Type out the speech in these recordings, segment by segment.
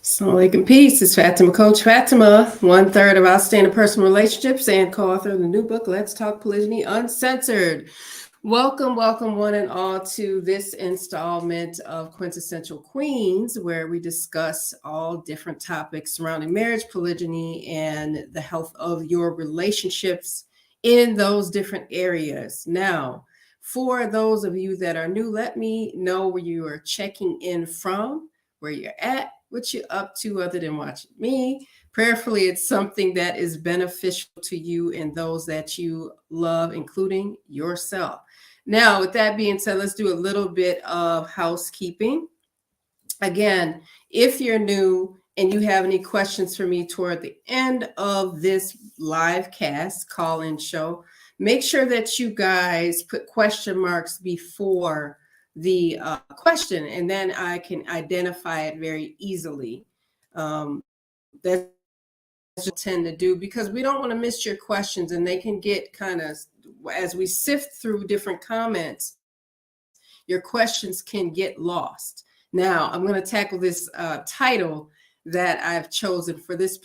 Assalamu alaikum, peace. It's Fatimah, Coach Fatimah, 1/3 of Outstanding Personal Relationships and co-author of the new book, Let's Talk Polygyny Uncensored. Welcome, one and all to this installment of Quintessential Queens, where we discuss all different topics surrounding marriage, polygyny, and the health of your relationships in those different areas. Now, for those of you that are new, let me know where you are checking in from, where you're at, what you're up to other than watching me. Prayerfully, it's something that is beneficial to you and those that you love, including yourself. Now, with that being said, let's do a little bit of housekeeping. Again, if you're new and you have any questions for me toward the end of this live cast call-in show, make sure that you guys put question marks before the question, and then I can identify it very easily. That's what I tend to do because we don't want to miss your questions, and they can get kind of, as we sift through different comments, your questions can get lost. Now, I'm going to tackle this title that I've chosen for this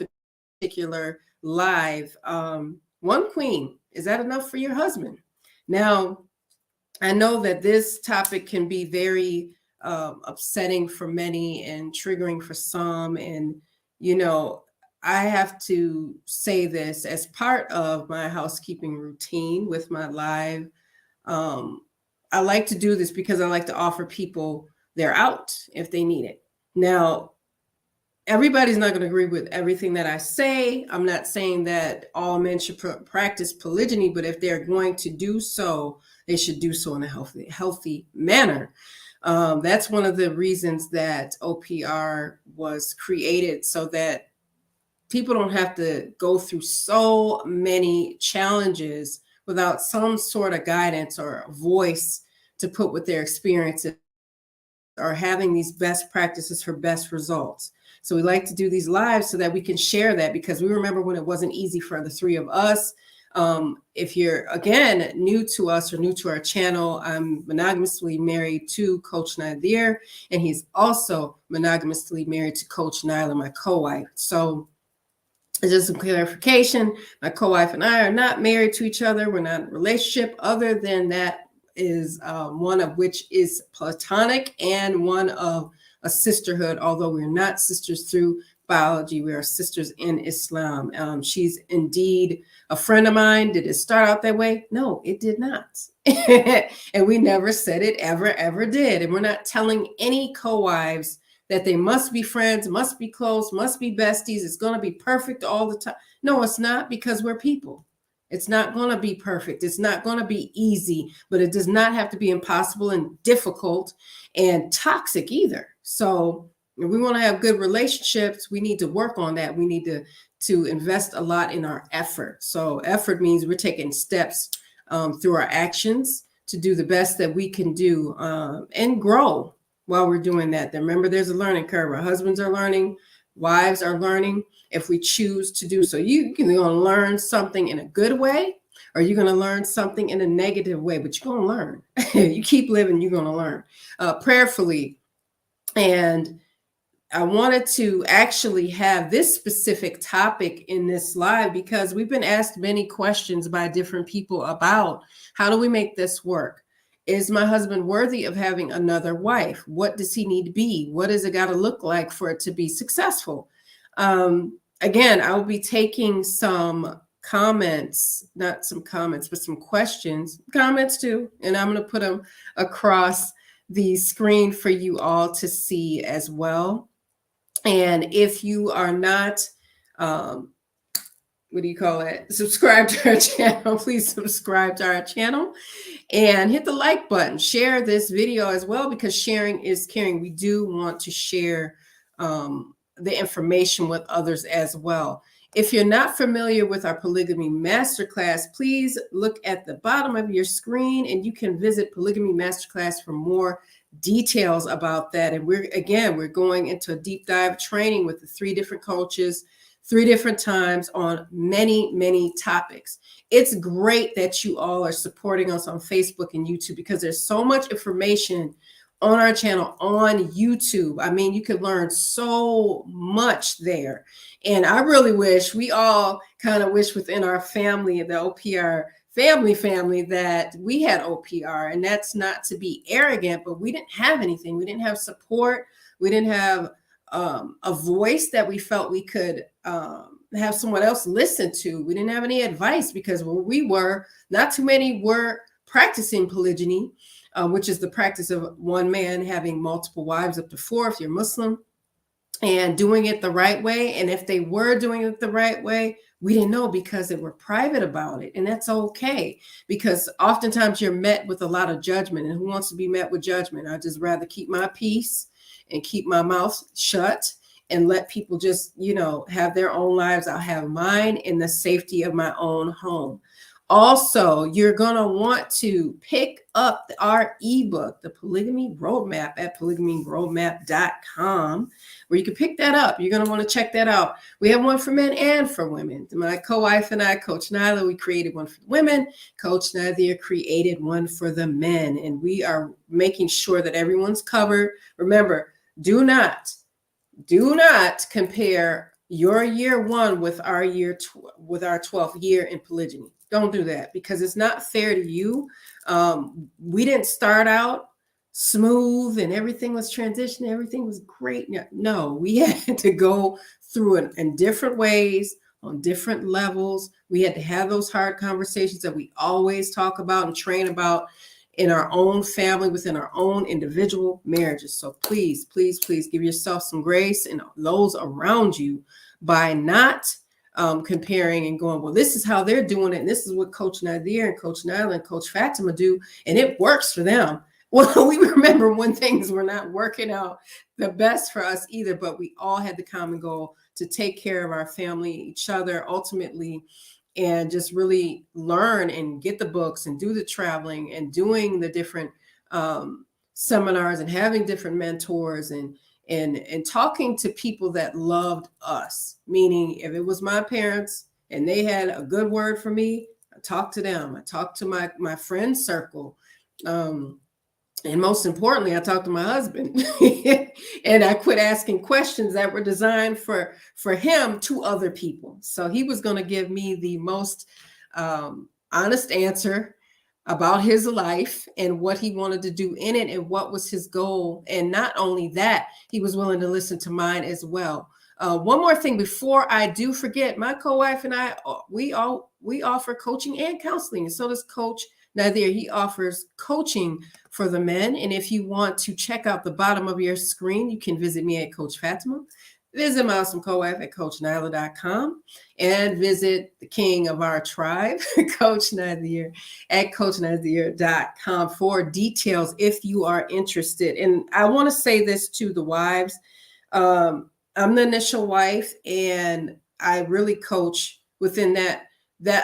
particular live. One queen, is that enough for your husband? Now, I know that this topic can be very upsetting for many and triggering for some. And, I have to say this as part of my housekeeping routine with my live. I like to do this because I like to offer people their out if they need it. Now, everybody's not going to agree with everything that I say. I'm not saying that all men should practice polygyny, but if they're going to do so, they should do so in a healthy manner. That's one of the reasons that OPR was created, so that people don't have to go through so many challenges without some sort of guidance or a voice to put with their experiences or having these best practices for best results. So we like to do these lives so that we can share that, because we remember when it wasn't easy for the three of us. If you're, again, new to us or new to our channel, I'm monogamously married to Coach Nazir, and he's also monogamously married to Coach Nyla, my co-wife. So just some clarification, my co-wife and I are not married to each other. We're not in a relationship. Other than that is one of which is platonic and one of a sisterhood, although we're not sisters through biology. We are sisters in Islam. She's indeed a friend of mine. Did it start out that way? No, it did not. And we never said it ever did. And we're not telling any co-wives that they must be friends, must be close, must be besties. It's going to be perfect all the time. No, it's not, because we're people. It's not going to be perfect. It's not going to be easy, but it does not have to be impossible and difficult and toxic either. So if we want to have good relationships, we need to work on that. We need to invest a lot in our effort. So effort means we're taking steps through our actions to do the best that we can do and grow while we're doing that. Then remember, there's a learning curve. Our husbands are learning, wives are learning, if we choose to do so. You're going to learn something in a good way, or you're going to learn something in a negative way, but you're going to learn. You keep living, you're going to learn. Prayerfully. And I wanted to actually have this specific topic in this live because we've been asked many questions by different people about how do we make this work? Is my husband worthy of having another wife? What does he need to be? What does it got to look like for it to be successful? Again, I will be taking some comments, not some comments, but some questions, comments too, and I'm going to put them across the screen for you all to see as well. And if you are not, subscribe to our channel, please subscribe to our channel and hit the like button. Share this video as well, because sharing is caring. We do want to share the information with others as well. If you're not familiar with our polygamy masterclass, please look at the bottom of your screen and you can visit Polygamy Masterclass for more details about that. And we're going into a deep dive training with the 3 different coaches, 3 different times on many topics. It's great that you all are supporting us on Facebook and YouTube, because there's so much information on our channel on YouTube. I mean, you could learn so much there. And I really wish, we all kind of wish within our family, the OPR family, that we had OPR. And that's not to be arrogant, but we didn't have anything. We didn't have support. We didn't have a voice that we felt we could have someone else listen to. We didn't have any advice, because where we were, not too many were practicing polygyny, which is the practice of one man having multiple wives, up to 4 if you're Muslim, and doing it the right way. And if they were doing it the right way, we didn't know, because they were private about it. And that's okay, because oftentimes you're met with a lot of judgment. And who wants to be met with judgment? I'd just rather keep my peace and keep my mouth shut and let people just, have their own lives. I'll have mine in the safety of my own home. Also, you're going to want to pick up our ebook, The Polygamy Roadmap, at polygamyroadmap.com, where you can pick that up. You're going to want to check that out. We have one for men and for women. My co-wife and I, Coach Nyla, we created one for the women. Coach Nazir created one for the men. And we are making sure that everyone's covered. Remember, do not compare your year 1 with our with our 12th year in polygyny. Don't do that, because it's not fair to you. We didn't start out smooth and everything was transitioning, everything was great. No, we had to go through it in different ways, on different levels. We had to have those hard conversations that we always talk about and train about in our own family, within our own individual marriages. So please, please, please give yourself some grace and those around you by not comparing and going, well, this is how they're doing it, and this is what Coach Nazir and Coach Nyla and Coach Fatimah do, and it works for them. Well, we remember when things were not working out the best for us either, but we all had the common goal to take care of our family, each other, ultimately, and just really learn and get the books and do the traveling and doing the different seminars and having different mentors and talking to people that loved us. Meaning, if it was my parents and they had a good word for me, I talked to them. I talked to my friend circle. And most importantly, I talked to my husband and I quit asking questions that were designed for him to other people. So he was going to give me the most honest answer about his life and what he wanted to do in it and what was his goal. And not only that, he was willing to listen to mine as well. One more thing before I do forget, my co-wife and I, we offer coaching and counseling. And so does Coach Nazir. He offers coaching for the men. And if you want to check out the bottom of your screen, you can visit me at Coach Fatimah. Visit my awesome co-wife at CoachNyla.com, and visit the king of our tribe, Coach Nazir, at CoachNazir.com for details if you are interested. And I want to say this to the wives. I'm the initial wife, and I really coach within that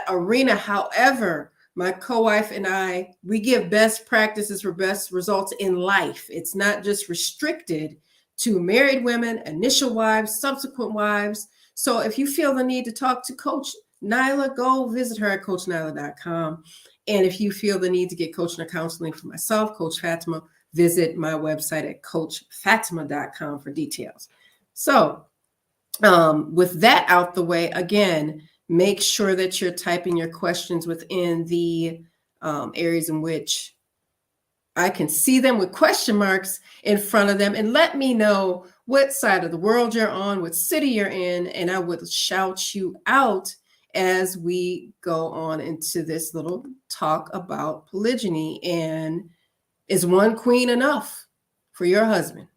arena. However, my co-wife and I, we give best practices for best results in life. It's not just restricted to married women, initial wives, subsequent wives. So if you feel the need to talk to Coach Nyla, go visit her at CoachNyla.com. And if you feel the need to get coaching or counseling for myself, Coach Fatimah, visit my website at CoachFatimah.com for details. So with that out the way, again, make sure that you're typing your questions within the areas in which I can see them with question marks in front of them, and let me know what side of the world you're on, what city you're in, and I would shout you out as we go on into this little talk about polygyny. And is one queen enough for your husband?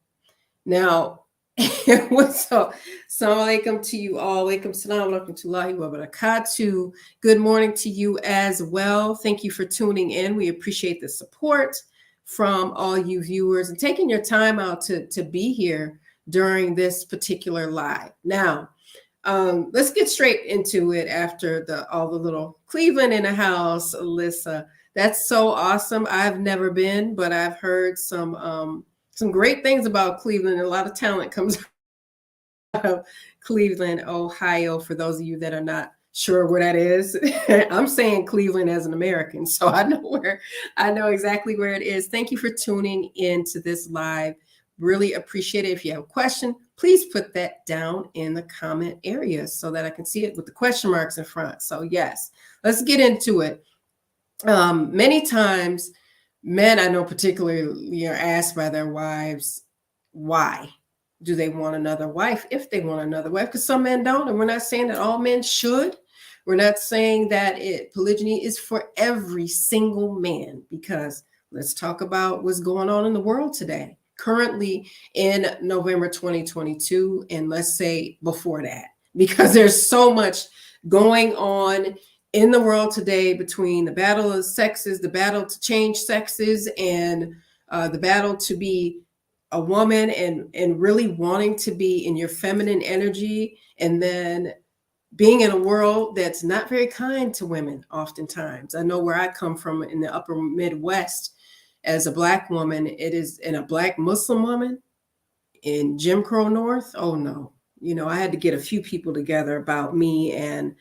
Now, so assalamu alaikum to you all. Alaikum salam wa rahmatullahi wa barakatuh. Good morning to you as well. Thank you for tuning in. We appreciate the support from all you viewers and taking your time out to be here during this particular live. Now, let's get straight into it after all the little Cleveland in the house, Alyssa. That's so awesome. I've never been, but I've heard some great things about Cleveland. A lot of talent comes out of Cleveland, Ohio, for those of you that are not sure where that is. I'm saying Cleveland as an American, so I know exactly where it is. Thank you for tuning in to this live. Really appreciate it. If you have a question, please put that down in the comment area so that I can see it with the question marks in front. So yes, let's get into it. Many times, men I know particularly are asked by their wives, why do they want another wife if they want another wife? Because some men don't, and we're not saying that all men should. We're not saying that polygyny is for every single man, because let's talk about what's going on in the world today, currently in November 2022, and let's say before that, because there's so much going on in the world today between the battle of sexes, the battle to change sexes, and the battle to be a woman and really wanting to be in your feminine energy, and then being in a world that's not very kind to women oftentimes. I know where I come from in the upper Midwest as a Black woman, it is, in a Black Muslim woman in Jim Crow North. Oh no, I had to get a few people together about me and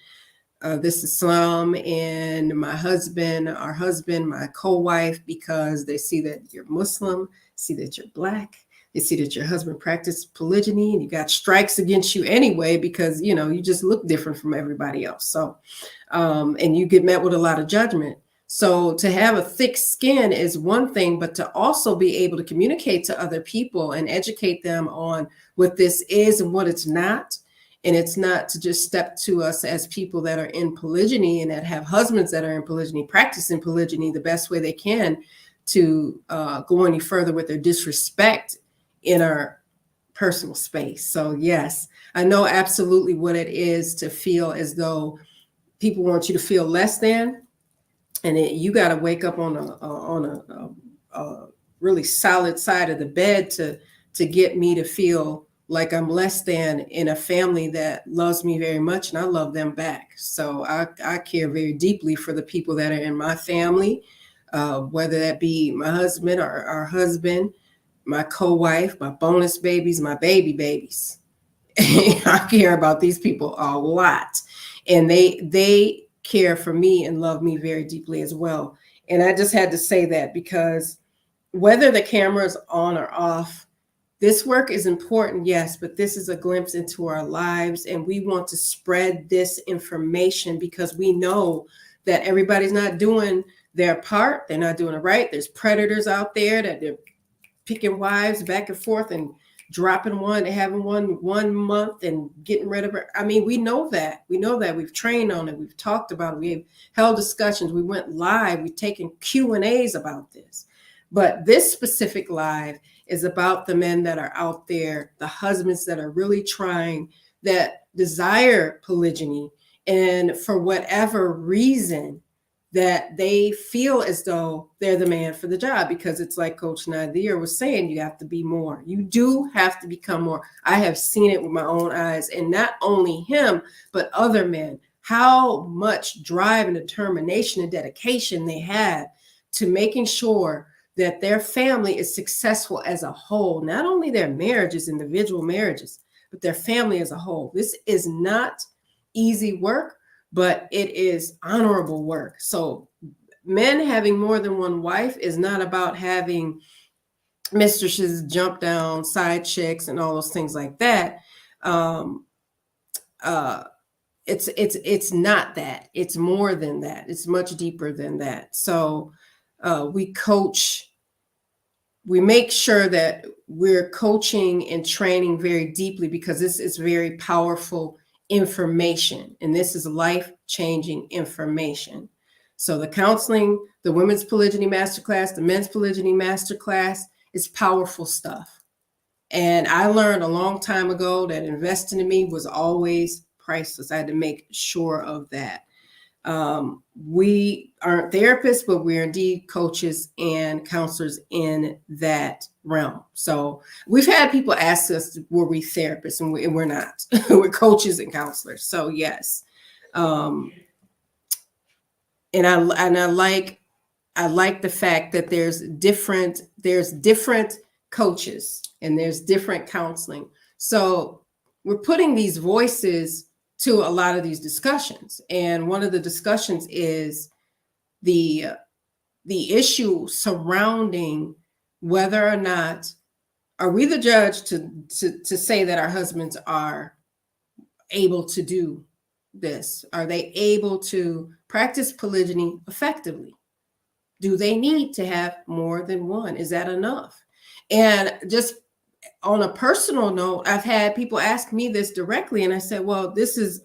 this Islam and our husband, my co-wife, because they see that you're Muslim, see that you're Black, they see that your husband practiced polygyny, and you got strikes against you anyway because you just look different from everybody else. So, and you get met with a lot of judgment. So to have a thick skin is one thing, but to also be able to communicate to other people and educate them on what this is and what it's not. And it's not to just step to us as people that are in polygyny and that have husbands that are in polygyny, practicing polygyny the best way they can, to go any further with their disrespect in our personal space. So yes, I know absolutely what it is to feel as though people want you to feel less than, and you got to wake up on a really solid side of the bed to get me to feel like I'm less than in a family that loves me very much, and I love them back. So I care very deeply for the people that are in my family, whether that be my husband or our husband, my co-wife, my bonus babies, my babies. I care about these people a lot, and they care for me and love me very deeply as well. And I just had to say that, because whether the camera's on or off, this work is important, yes, but this is a glimpse into our lives, and we want to spread this information because we know that everybody's not doing their part. They're not doing it right. There's predators out there that they're picking wives back and forth and dropping one, having one month and getting rid of her. I mean, we know that. We've trained on it. We've talked about it. We've held discussions. We went live. We've taken Q&As about this. But this specific live is about the men that are out there, the husbands that are really trying, that desire polygyny, and for whatever reason that they feel as though they're the man for the job, because it's like Coach Nazir was saying, you have to be more. You do have to become more. I have seen it with my own eyes, and not only him, but other men, how much drive and determination and dedication they have to making sure that their family is successful as a whole, not only their marriages, individual marriages, but their family as a whole. This is not easy work, but it is honorable work. So men having more than one wife is not about having mistresses, jump down, side chicks, and all those things like that. It's not that. It's more than that. It's much deeper than that. So we coach. We make sure that we're coaching and training very deeply, because this is very powerful information, and this is life-changing information. So the counseling, the women's polygyny masterclass, the men's polygyny masterclass is powerful stuff. And I learned a long time ago that investing in me was always priceless. I had to make sure of that. We aren't therapists, but we're indeed coaches and counselors in that realm. So we've had people ask us, were we therapists? And we're not. We're coaches and counselors. So yes. And I like the fact that there's different coaches and there's different counseling. So we're putting these voices to a lot of these discussions. And one of the discussions is the issue surrounding whether or not are we the judge to say that our husbands are able to do this? Are they able to practice polygyny effectively? Do they need to have more than one? Is that enough? And just on a personal note, I've had people ask me this directly, and I said, well, this is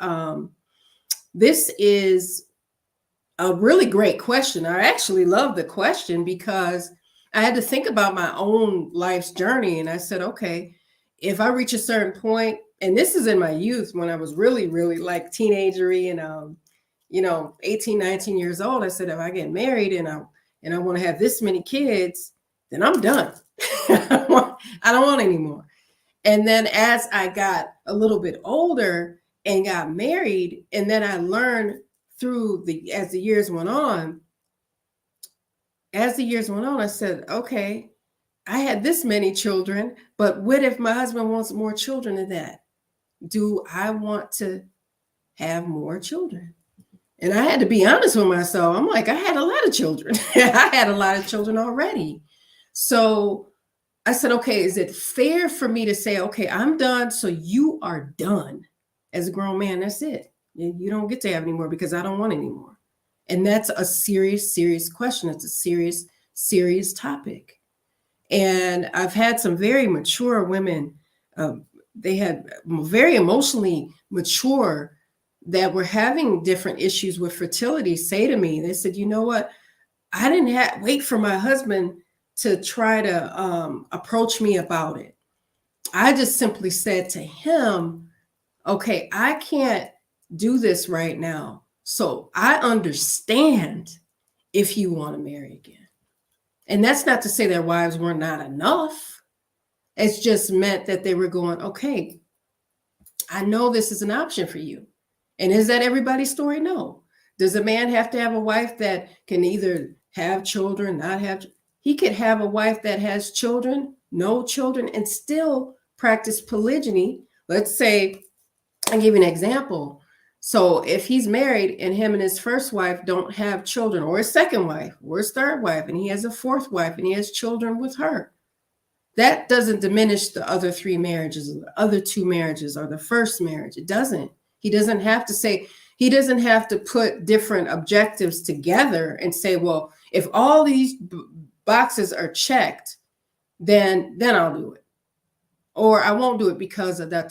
a really great question. I actually love the question because I had to think about my own life's journey. And I said, okay, if I reach a certain point, and this is in my youth when I was really, really like teenagery and, 18, 19 years old, I said, if I get married and I want to have this many kids, then I'm done. I don't want any more. And then as I got a little bit older and got married, and then I learned as the years went on, I said, okay, I had this many children, but what if my husband wants more children than that? Do I want to have more children? And I had to be honest with myself. I'm like, I had a lot of children. I had a lot of children already. So I said, okay, is it fair for me to say, okay, I'm done, so you are done? As a grown man, that's it. You don't get to have any more because I don't want any more. And that's a serious, serious question. It's a serious, serious topic. And I've had some very mature women, they had very emotionally mature that were having different issues with fertility say to me, they said, you know what? I didn't wait for my husband to try to approach me about it. I just simply said to him, okay, I can't do this right now. So I understand if you want to marry again. And that's not to say their wives were not enough. It's just meant that they were going, okay, I know this is an option for you. And is that everybody's story? No. Does a man have to have a wife that can either have children, not have? He could have a wife that has children, no children, and still practice polygyny. Let's say, I'll give you an example. So if he's married and him and his first wife don't have children, or his second wife, or his third wife, and he has a fourth wife and he has children with her, that doesn't diminish the other three marriages, or the other two marriages, or the first marriage. It doesn't. He doesn't have to put different objectives together and say, well, if all these boxes are checked, then I'll do it. Or I won't do it because of da.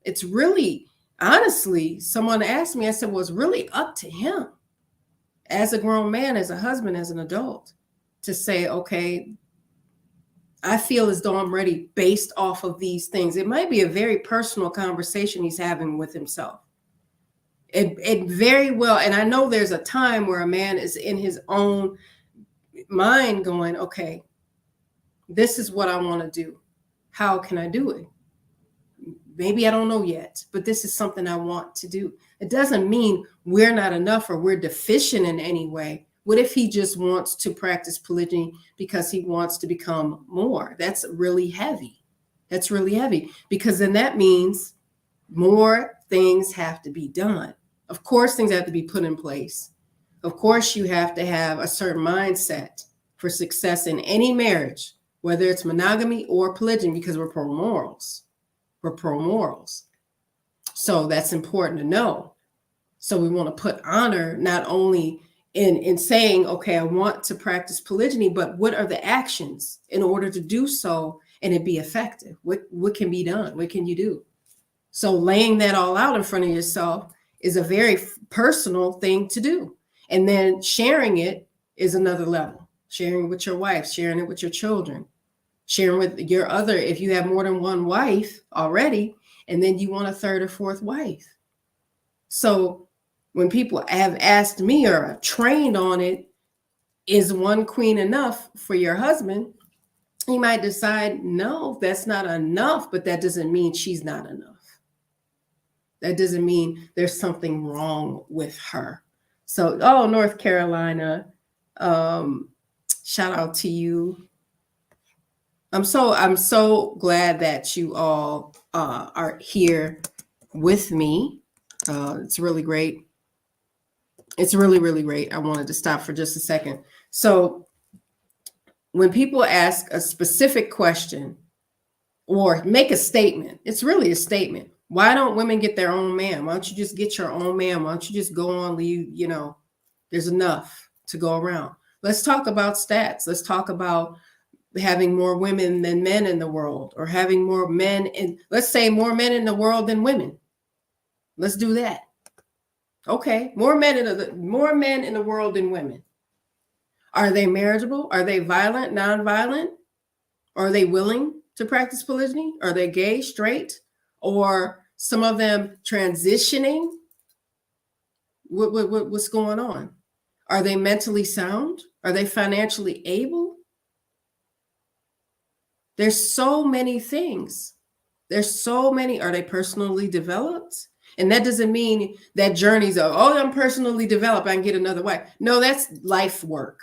It's really, honestly, someone asked me, I said, well, it's really up to him as a grown man, as a husband, as an adult, to say, okay, I feel as though I'm ready based off of these things. It might be a very personal conversation he's having with himself. It very well, and I know there's a time where a man is in his own mind going, okay, this is what I want to do. How can I do it? Maybe I don't know yet, but this is something I want to do. It doesn't mean we're not enough or we're deficient in any way. What if he just wants to practice polygyny because he wants to become more? That's really heavy. That's really heavy, because then that means more things have to be done. Of course, things have to be put in place. Of course, you have to have a certain mindset for success in any marriage, whether it's monogamy or polygyny, because we're pro-morals. We're pro-morals. So that's important to know. So we want to put honor not only in saying, okay, I want to practice polygyny, but what are the actions in order to do so and it be effective? What can be done? What can you do? So laying that all out in front of yourself is a very personal thing to do. And then sharing it is another level. Sharing with your wife, sharing it with your children, sharing with your other, if you have more than one wife already, and then you want a third or fourth wife. So when people have asked me or are trained on it, is one queen enough for your husband? He might decide, no, that's not enough, but that doesn't mean she's not enough. That doesn't mean there's something wrong with her. So, North Carolina, shout out to you. I'm so glad that you all are here with me. It's really great. It's really, really great. I wanted to stop for just a second. So when people ask a specific question or make a statement, it's really a statement. Why don't women get their own man? Why don't you just get your own man? Why don't you just go on, leave, there's enough to go around. Let's talk about stats. Let's talk about having more women than men in the world, or having more men in, let's say more men in the world than women. Let's do that. Okay, more men in the world than women. Are they marriageable? Are they violent, non-violent? Are they willing to practice polygyny? Are they gay, straight, or some of them transitioning? What's going on? Are they mentally sound? Are they financially able? There's so many things. There's so many. Are they personally developed? And that doesn't mean that journeys of, oh, I'm personally developed, I can get another wife. No, that's life work.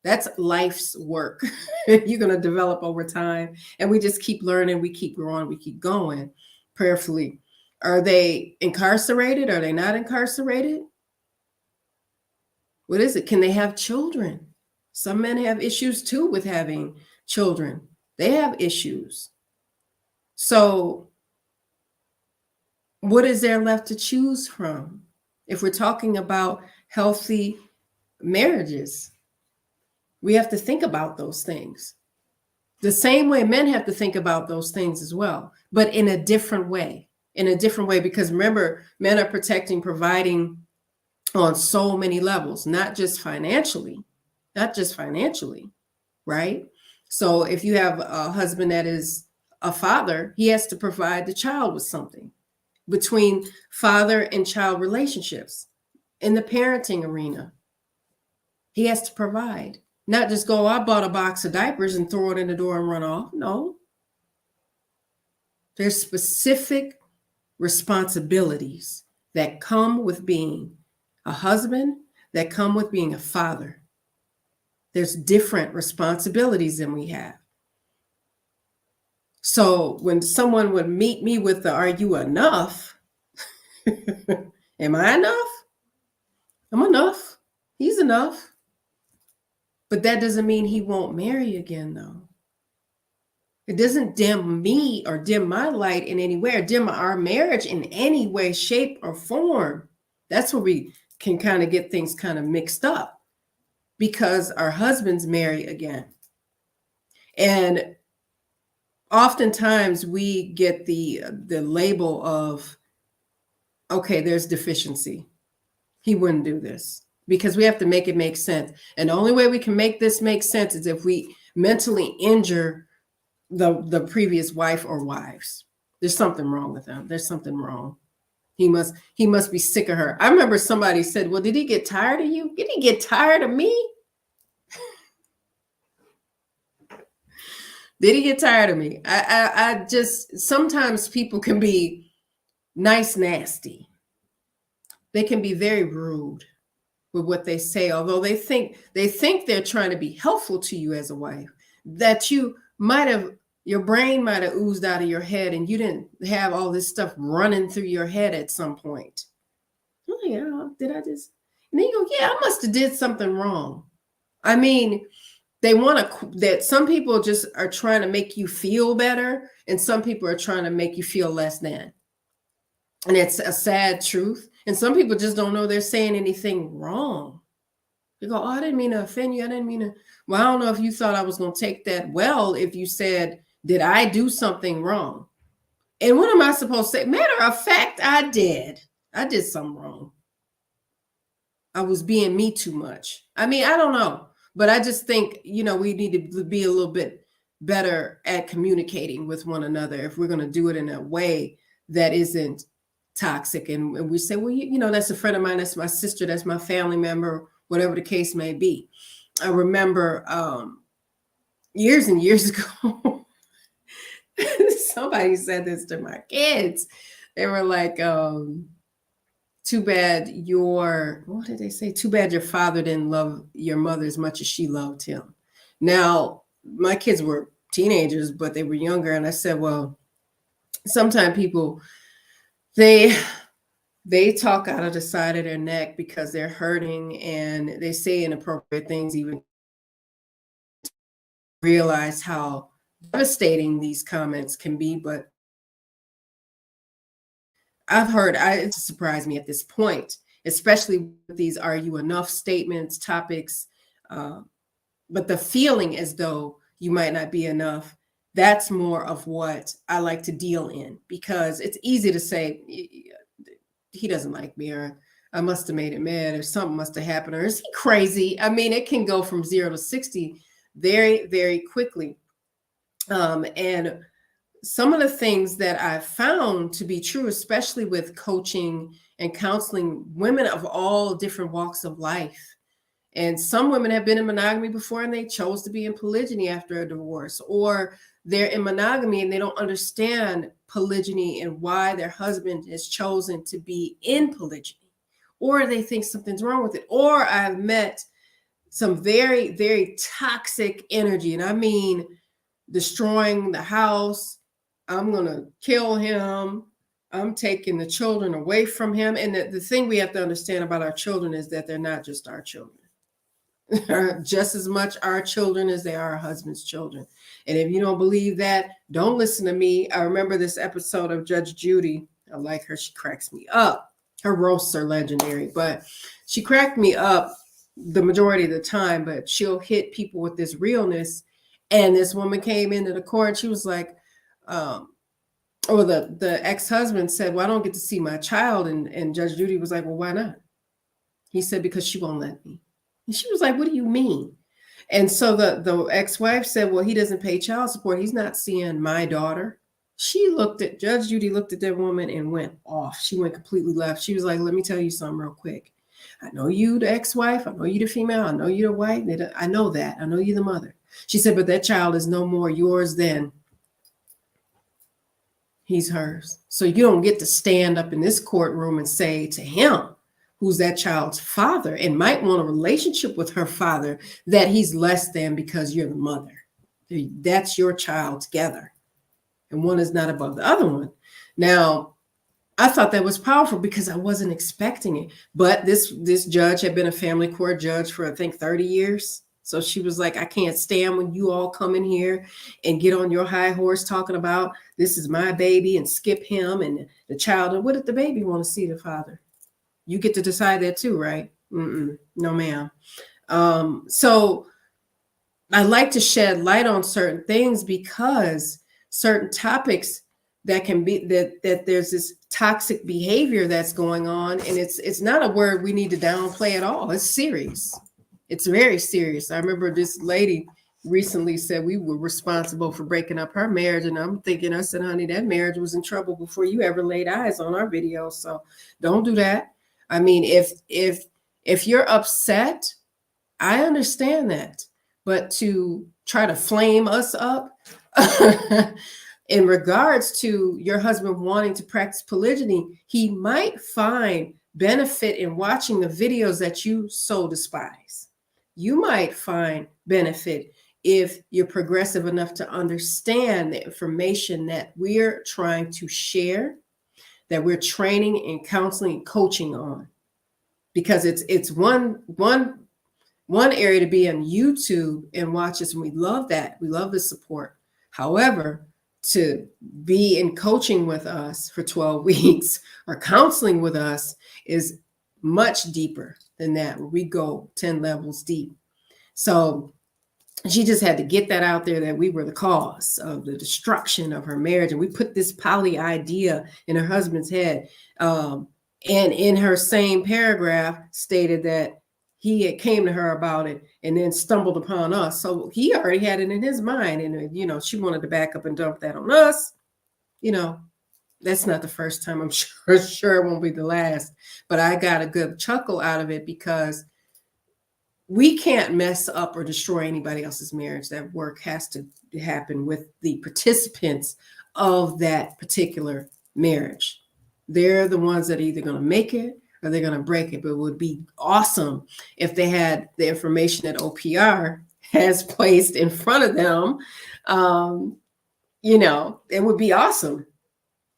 That's life's work. You're going to develop over time. And we just keep learning. We keep growing. We keep going prayerfully. Are they incarcerated? Are they not incarcerated? What is it? Can they have children? Some men have issues too with having children. They have issues. So what is there left to choose from if we're talking about healthy marriages? We have to think about those things the same way men have to think about those things as well, but in a different way, because remember, men are protecting, providing on so many levels, not just financially, right? So if you have a husband that is a father, he has to provide the child with something. Between father and child relationships in the parenting arena, he has to provide. Not just go, I bought a box of diapers and throw it in the door and run off. No. There's specific responsibilities that come with being a husband, that come with being a father. There's different responsibilities than we have. So when someone would meet me with the, are you enough? Am I enough? I'm enough. He's enough. But that doesn't mean he won't marry again, though. It doesn't dim me or dim my light in any way, or dim our marriage in any way, shape, or form. That's where we can kind of get things kind of mixed up, because our husbands marry again. And oftentimes we get the label of, okay, there's deficiency. He wouldn't do this, because we have to make it make sense. And the only way we can make this make sense is if we mentally injure the previous wife or wives. There's something wrong with them. There's something wrong. He must be sick of her. I remember somebody said, well, did he get tired of you? Did he get tired of me? Did he get tired of me? I just, sometimes people can be nice, nasty. They can be very rude with what they say, although they think they're trying to be helpful to you as a wife, that you might have, your brain might have oozed out of your head and you didn't have all this stuff running through your head at some point. Oh yeah, did I just? And then you go, yeah, I must have did something wrong. I mean, they want to, that some people just are trying to make you feel better, and some people are trying to make you feel less than. And it's a sad truth. And some people just don't know they're saying anything wrong. You go, oh, I didn't mean to offend you. I didn't mean to. Well, I don't know if you thought I was going to take that well if you said, did I do something wrong? And what am I supposed to say? Matter of fact, I did. I did something wrong. I was being me too much. I mean, I don't know. But I just think, we need to be a little bit better at communicating with one another if we're going to do it in a way that isn't toxic. And we say, well, that's a friend of mine, that's my sister, that's my family member, whatever the case may be. I remember years and years ago, somebody said this to my kids. They were like, too bad what did they say? Too bad your father didn't love your mother as much as she loved him. Now, my kids were teenagers, but they were younger. And I said, well, sometimes people, they they talk out of the side of their neck because they're hurting, and they say inappropriate things, even realize how devastating these comments can be. But it surprised me at this point, especially with these "are you enough" statements, topics. But the feeling as though you might not be enough, that's more of what I like to deal in, because it's easy to say, he doesn't like me, or I must have made him mad, or something must have happened, or is he crazy? I mean, it can go from 0 to 60 very, very quickly. And some of the things that I've found to be true, especially with coaching and counseling women of all different walks of life. And some women have been in monogamy before and they chose to be in polygyny after a divorce, or they're in monogamy and they don't understand polygyny and why their husband has chosen to be in polygyny, or they think something's wrong with it. Or I've met some very, very toxic energy, and I mean destroying the house. I'm going to kill him. I'm taking the children away from him. And the thing we have to understand about our children is that they're not just our children. Just as much our children as they are our husband's children. And if you don't believe that, don't listen to me. I remember this episode of Judge Judy. I like her. She cracks me up. Her roasts are legendary, but she cracked me up the majority of the time, but she'll hit people with this realness. And this woman came into the court and she was like, or the ex-husband said, well, I don't get to see my child. And Judge Judy was like, well, why not? He said, because she won't let me. And she was like, what do you mean? And so the ex-wife said, well, he doesn't pay child support. He's not seeing my daughter. Judge Judy looked at that woman and went off. She went completely left. She was like, let me tell you something real quick. I know you, the ex-wife. I know you, the female. I know you, the wife. I know that. I know you, the mother. She said, but that child is no more yours than he's hers. So you don't get to stand up in this courtroom and say to him, who's that child's father and might want a relationship with her father, that he's less than because you're the mother. That's your child together. And one is not above the other one. Now, I thought that was powerful because I wasn't expecting it. But this judge had been a family court judge for, I think, 30 years. So she was like, I can't stand when you all come in here and get on your high horse talking about this is my baby and skip him and the child. And what did the baby want to see the father? You get to decide that too, right? No, ma'am. So I like to shed light on certain things because certain topics that can be that there's this toxic behavior that's going on, and it's not a word we need to downplay at all. It's serious. It's very serious. I remember this lady recently said we were responsible for breaking up her marriage, and I'm thinking, I said, honey, that marriage was in trouble before you ever laid eyes on our video. So don't do that. I mean, if you're upset, I understand that, but to try to flame us up in regards to your husband wanting to practice polygyny, he might find benefit in watching the videos that you so despise. You might find benefit if you're progressive enough to understand the information that we're trying to share, that we're training and counseling and coaching on, because it's one area to be on YouTube and watch us, and we love that. We love the support. However, to be in coaching with us for 12 weeks or counseling with us is much deeper than that, where we go 10 levels deep. So she just had to get that out there, that we were the cause of the destruction of her marriage. And we put this poly idea in her husband's head. And in her same paragraph stated that he had came to her about it and then stumbled upon us. So he already had it in his mind. And, she wanted to back up and dump that on us. That's not the first time. I'm sure it won't be the last. But I got a good chuckle out of it because we can't mess up or destroy anybody else's marriage. That work has to happen with the participants of that particular marriage. They're the ones that are either going to make it or they're going to break it. But it would be awesome if they had the information that OPR has placed in front of them. It would be awesome.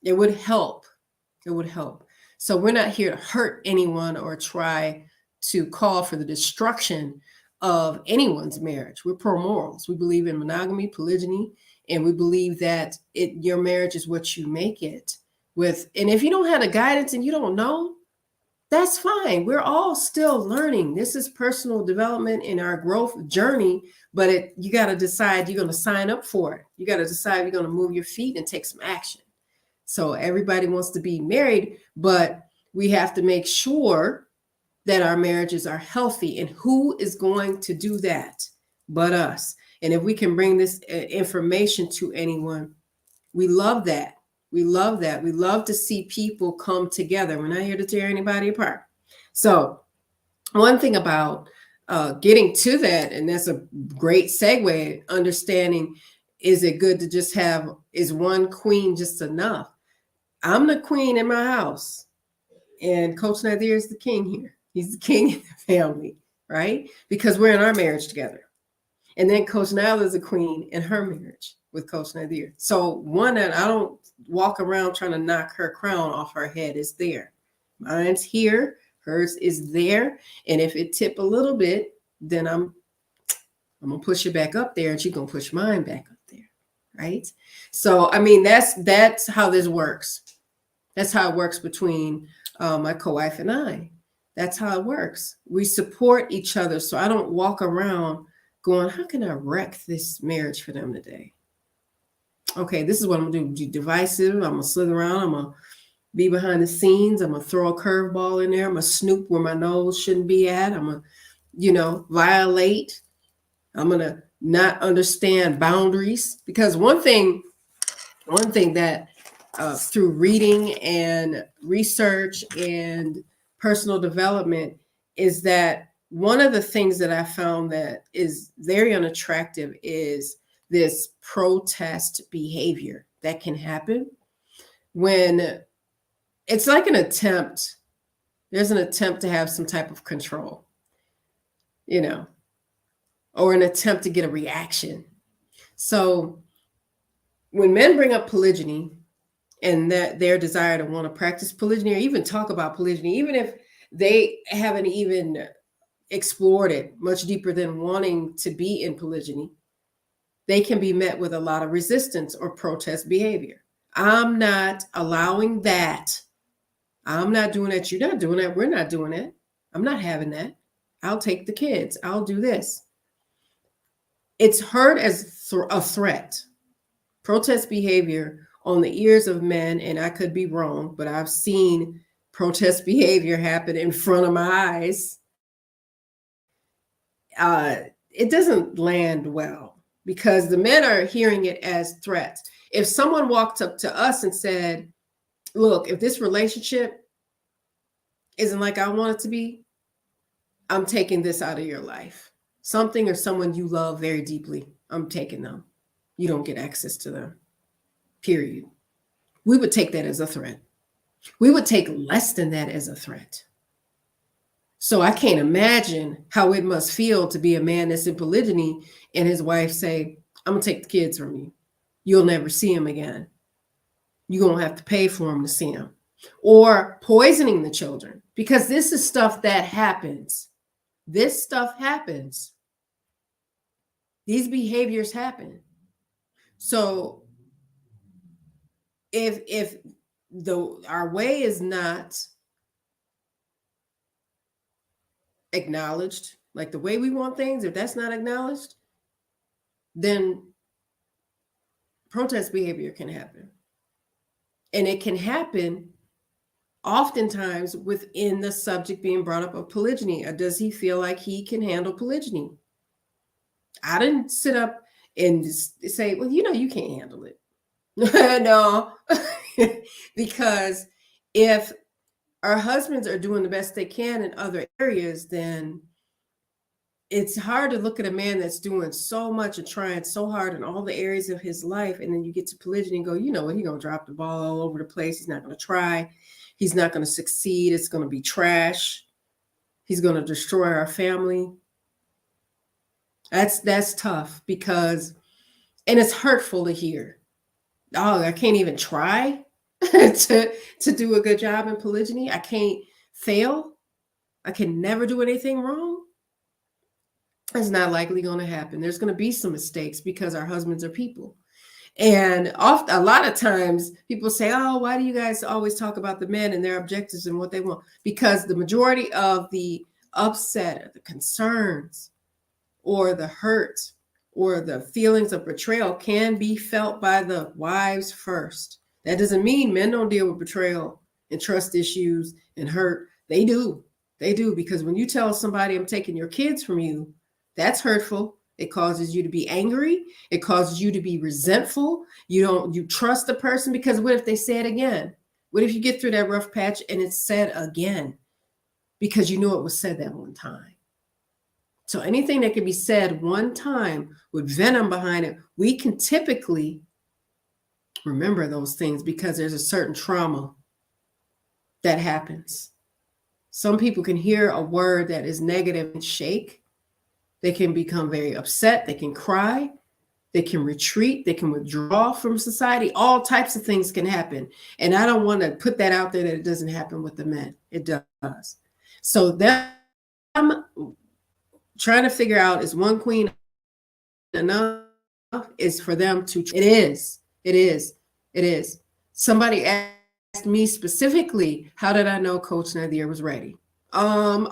It would help. It would help. So we're not here to hurt anyone or try to call for the destruction of anyone's marriage. We're pro morals. We believe in monogamy, polygyny, and we believe that your marriage is what you make it with. And if you don't have the guidance and you don't know, that's fine. We're all still learning. This is personal development in our growth journey, but you got to decide you're going to sign up for it. You got to decide you're going to move your feet and take some action. So everybody wants to be married, but we have to make sure that our marriages are healthy. And who is going to do that but us? And if we can bring this information to anyone, we love that. We love that. We love to see people come together. We're not here to tear anybody apart. So one thing about getting to that, and that's a great segue, understanding, is it good to just is one queen just enough? I'm the queen in my house, and Coach Nazir is the king here. He's the king in the family, right? Because we're in our marriage together. And then Coach Nyla is a queen in her marriage with Coach Nazir. So one that I don't walk around trying to knock her crown off her head is there. Mine's here, hers is there. And if it tip a little bit, then I'm gonna push it back up there, and she's gonna push mine back up there, right? So I mean, that's how this works. That's how it works between my co-wife and I. That's how it works. We support each other. So I don't walk around going, how can I wreck this marriage for them today? Okay, this is what I'm gonna do. Be divisive. I'm gonna slither around. I'm gonna be behind the scenes. I'm gonna throw a curveball in there. I'm gonna snoop where my nose shouldn't be at. I'm gonna, violate. I'm gonna not understand boundaries. Because one thing that through reading and research and personal development is that one of the things that I found that is very unattractive is this protest behavior that can happen when it's like there's an attempt to have some type of control, or an attempt to get a reaction. So when men bring up polygyny and that their desire to want to practice polygyny or even talk about polygyny, even if they haven't even explored it much deeper than wanting to be in polygyny, they can be met with a lot of resistance or protest behavior. I'm not allowing that. I'm not doing that. You're not doing that. We're not doing that. I'm not having that. I'll take the kids. I'll do this. It's heard as a threat. Protest behavior on the ears of men, and I could be wrong, but I've seen protest behavior happen in front of my eyes. It doesn't land well because the men are hearing it as threats. If someone walked up to us and said, look, if this relationship isn't like I want it to be, I'm taking this out of your life. Something or someone you love very deeply, I'm taking them. You don't get access to them, period. We would take that as a threat. We would take less than that as a threat. So I can't imagine how it must feel to be a man that's in polygyny and his wife say, I'm gonna take the kids from you. You'll never see them again. You're gonna have to pay for them to see them. Or poisoning the children, because this is stuff that happens. This stuff happens. These behaviors happen. So if our way is not acknowledged, like the way we want things, if that's not acknowledged, then protest behavior can happen. And it can happen oftentimes within the subject being brought up of polygyny. Or does he feel like he can handle polygyny? I didn't sit up and say, well, you can't handle it. No, because if our husbands are doing the best they can in other areas, then it's hard to look at a man that's doing so much and trying so hard in all the areas of his life. And then you get to polygyny and go, you know what, he's going to drop the ball all over the place. He's not going to try. He's not going to succeed. It's going to be trash. He's going to destroy our family. That's tough and it's hurtful to hear. Oh, I can't even try. to do a good job in polygyny. I can't fail. I can never do anything wrong. It's not likely going to happen. There's going to be some mistakes because our husbands are people. And often, a lot of times people say, oh, why do you guys always talk about the men and their objectives and what they want? Because the majority of the upset or the concerns or the hurt or the feelings of betrayal can be felt by the wives first. That doesn't mean men don't deal with betrayal and trust issues and hurt. They do. They do, because when you tell somebody I'm taking your kids from you, that's hurtful. It causes you to be angry. It causes you to be resentful. You trust the person, because what if they say it again? What if you get through that rough patch and it's said again? Because you know it was said that one time. So anything that can be said one time with venom behind it, we can typically remember those things because there's a certain trauma that happens. Some people can hear a word that is negative and shake. They can become very upset. They can cry. They can retreat. They can withdraw from society. All types of things can happen. And I don't want to put that out there that it doesn't happen with the men. It does. So that I'm trying to figure out, is one queen enough? Is for them to, it is. Somebody asked me specifically, how did I know Coach Nazir was ready? No.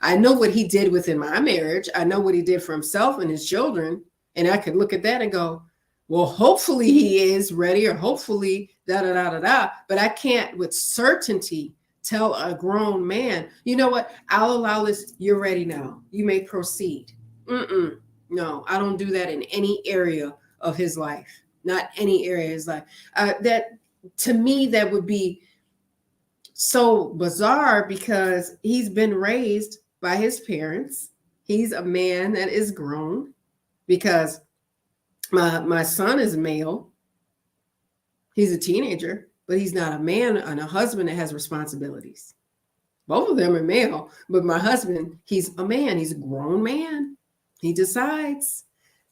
I know what he did within my marriage. I know what he did for himself and his children. And I could look at that and go, well, hopefully he is ready, or hopefully da-da-da-da-da. But I can't with certainty tell a grown man, you know what, I'll allow this. You're ready now. You may proceed. No, I don't do that in any area of his life. Not any area of his life. That, to me, that would be so bizarre, because he's been raised by his parents. He's a man that is grown, because my son is male. He's a teenager, but he's not a man and a husband that has responsibilities. Both of them are male, but my husband, he's a man. He's a grown man. He decides.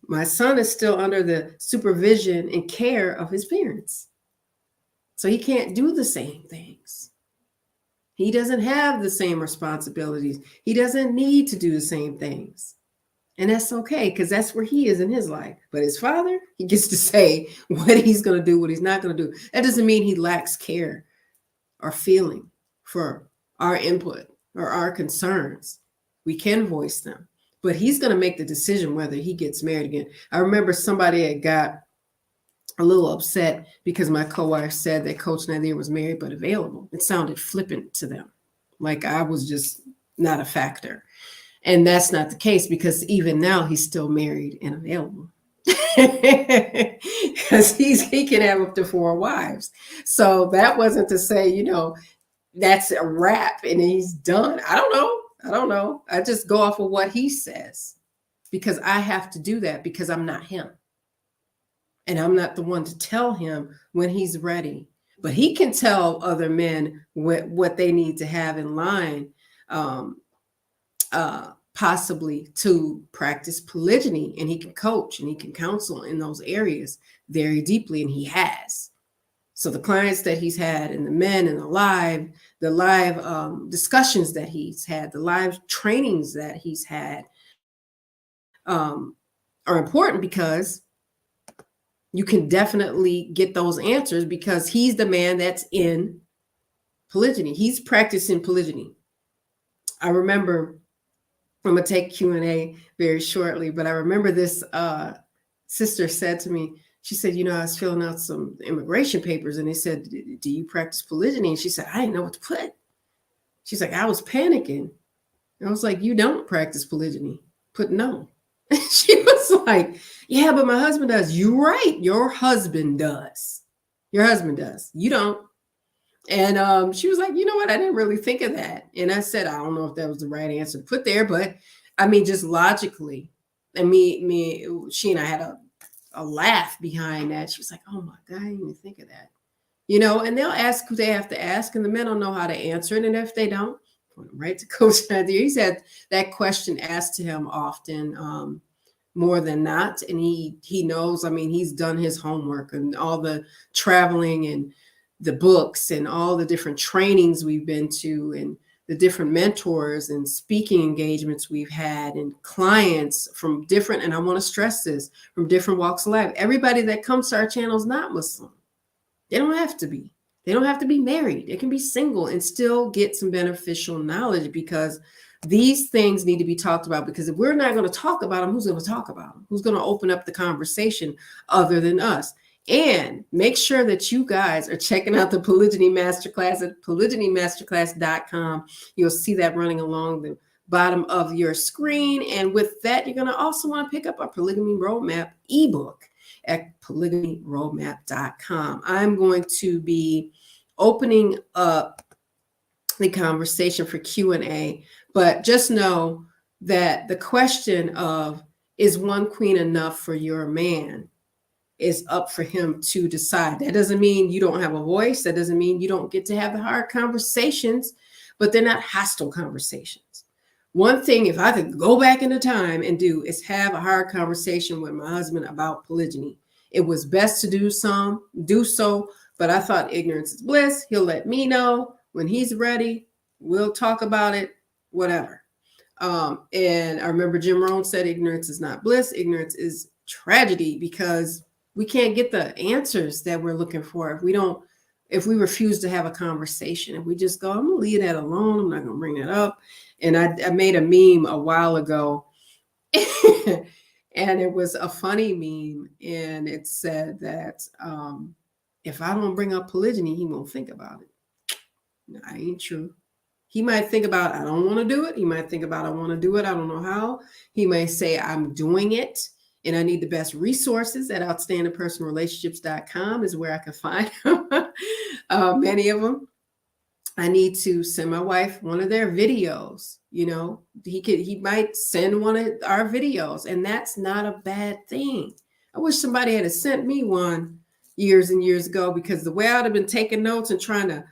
My son is still under the supervision and care of his parents. So he can't do the same things. He doesn't have the same responsibilities. He doesn't need to do the same things. And that's okay, because that's where he is in his life. But his father, he gets to say what he's going to do, what he's not going to do. That doesn't mean he lacks care or feeling for our input or our concerns. We can voice them. But he's going to make the decision whether he gets married again. I remember somebody had got a little upset because my co-wife said that Coach Nyla was married but available. It sounded flippant to them, like I was just not a factor. And that's not the case, because even now he's still married and available. Because he can have up to 4 wives. So that wasn't to say, that's a wrap and he's done. I don't know. I just go off of what he says, because I have to do that, because I'm not him. And I'm not the one to tell him when he's ready. But he can tell other men what they need to have in line, possibly to practice polygyny. And he can coach and he can counsel in those areas very deeply, and he has. So the clients that he's had, and the men, and the live discussions that he's had, the live trainings that he's had, are important, because you can definitely get those answers, because he's the man that's in polygyny. He's practicing polygyny. I remember, I'm going to take Q&A very shortly, but I remember this sister said to me, she said, I was filling out some immigration papers, and they said, do you practice polygyny? And she said, I didn't know what to put. She's like, I was panicking. And I was like, you don't practice polygyny. Put no. She was like, yeah, but my husband does. You're right. Your husband does. Your husband does. You don't. And she was like, you know what? I didn't really think of that. And I said, I don't know if that was the right answer to put there, but I mean, just logically, and she and I had a laugh behind that. She was like, oh my God, I didn't even think of that. And they'll ask who they have to ask, and the men don't know how to answer it. And if they don't, right to Coach Nazir. He's had that question asked to him often more than not. And he knows, I mean, he's done his homework and all the traveling and the books and all the different trainings we've been to and the different mentors and speaking engagements we've had and clients from different, and I want to stress this, from different walks of life. Everybody that comes to our channel is not Muslim. They don't have to be. They don't have to be married. They can be single and still get some beneficial knowledge, because these things need to be talked about. Because if we're not going to talk about them, who's going to talk about them? Who's going to open up the conversation other than us? And make sure that you guys are checking out the Polygyny Masterclass at polygynymasterclass.com. You'll see that running along the bottom of your screen. And with that, you're going to also want to pick up our Polygamy Roadmap ebook at polygamyroadmap.com. I'm going to be opening up the conversation for Q&A, but just know that the question of, is one queen enough for your man, is up for him to decide. That doesn't mean you don't have a voice. That doesn't mean you don't get to have the hard conversations, but they're not hostile conversations. One thing, if I could go back into time and do, is have a hard conversation with my husband about polygyny. It was best to do so, but I thought ignorance is bliss. He'll let me know when he's ready. We'll talk about it, whatever. And I remember Jim Rohn said, ignorance is not bliss. Ignorance is tragedy, because we can't get the answers that we're looking for if we refuse to have a conversation. If we just go, I'm gonna leave that alone, I'm not gonna bring that up. And I made a meme a while ago and it was a funny meme, and it said that if I don't bring up polygyny, he won't think about it. No, that ain't true. He might think about, I don't want to do it. He might think about, I want to do it, I don't know how. He may say, I'm doing it and I need the best resources. At outstandingpersonalrelationships.com is where I can find many of them. I need to send my wife one of their videos. You know, he might send one of our videos, and that's not a bad thing. I wish somebody had sent me one years and years ago, because the way I'd have been taking notes and trying to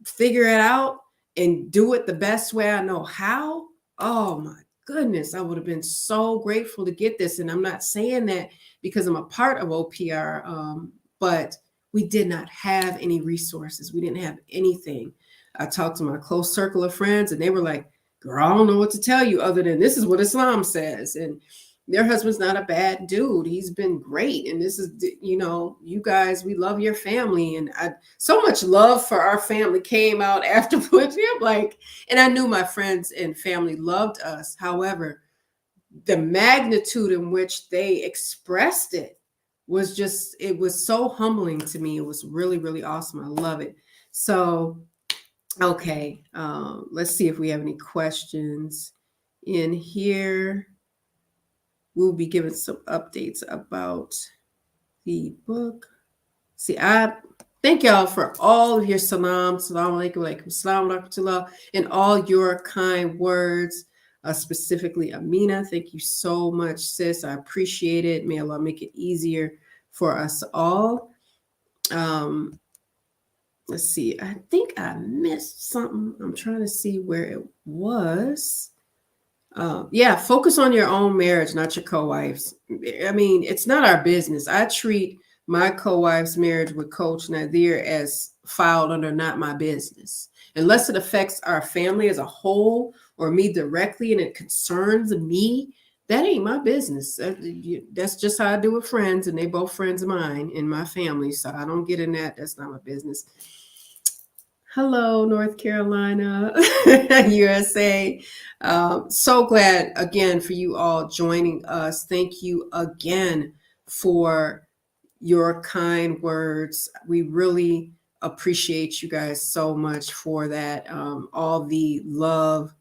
figure it out and do it the best way I know how. Oh my goodness, I would have been so grateful to get this. And I'm not saying that because I'm a part of OPR, but we did not have any resources. We didn't have anything. I talked to my close circle of friends, and they were like, girl, I don't know what to tell you other than this is what Islam says. And their husband's not a bad dude. He's been great. And this is, you know, you guys, we love your family. And so much love for our family came out afterwards. I'm like, and I knew my friends and family loved us. However, the magnitude in which they expressed it was just, it was so humbling to me. It was really, really awesome. I love it. So, okay, let's see if we have any questions in here. We'll be giving some updates about the book. See, I thank y'all for all of your salam alaikum, salam rahmatullah, and all your kind words, specifically Amina. Thank you so much, sis. I appreciate it. May Allah make it easier for us all. Let's see. I think I missed something. I'm trying to see where it was. Yeah, focus on your own marriage, not your co-wife's. I mean, it's not our business. I treat my co-wife's marriage with Coach Nazir as filed under not my business. Unless it affects our family as a whole or me directly and it concerns me, that ain't my business. That's just how I do with friends, and they both friends of mine in my family. So I don't get in that. That's not my business. Hello, North Carolina, USA. So glad again for you all joining us. Thank you again for your kind words. We really appreciate you guys so much for that. All the love,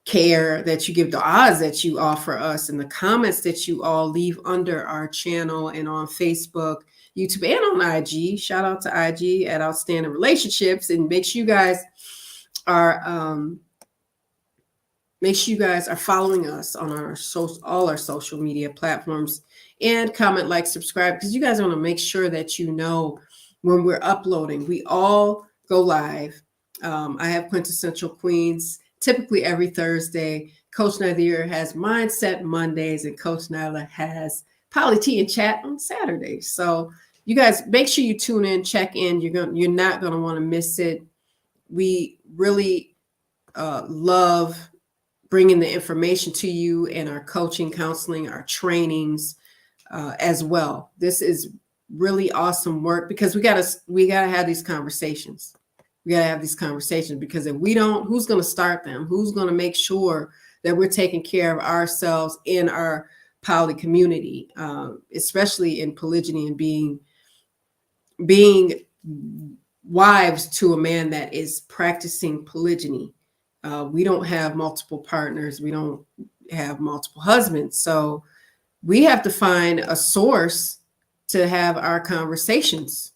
care that you give, the odds that you offer us, and the comments that you all leave under our channel and on Facebook, YouTube, and on IG. Shout out to IG at Outstanding Relationships, and make sure you guys are following us on all our social media platforms, and comment, like, subscribe, because you guys want to make sure that you know when we're uploading. We all go live. I have Quintessential Queens typically every Thursday. Coach Nazir has Mindset Mondays, and Coach Nyla has Poly Tea and Chat on Saturdays. So you guys make sure you tune in, check in. You're not gonna want to miss it. We really love bringing the information to you and our coaching, counseling, our trainings as well. This is really awesome work because we gotta have these conversations. We gotta have these conversations because if we don't, who's gonna start them? Who's gonna make sure that we're taking care of ourselves in our poly community, especially in polygyny and being wives to a man that is practicing polygyny. We don't have multiple partners. We don't have multiple husbands. So we have to find a source to have our conversations.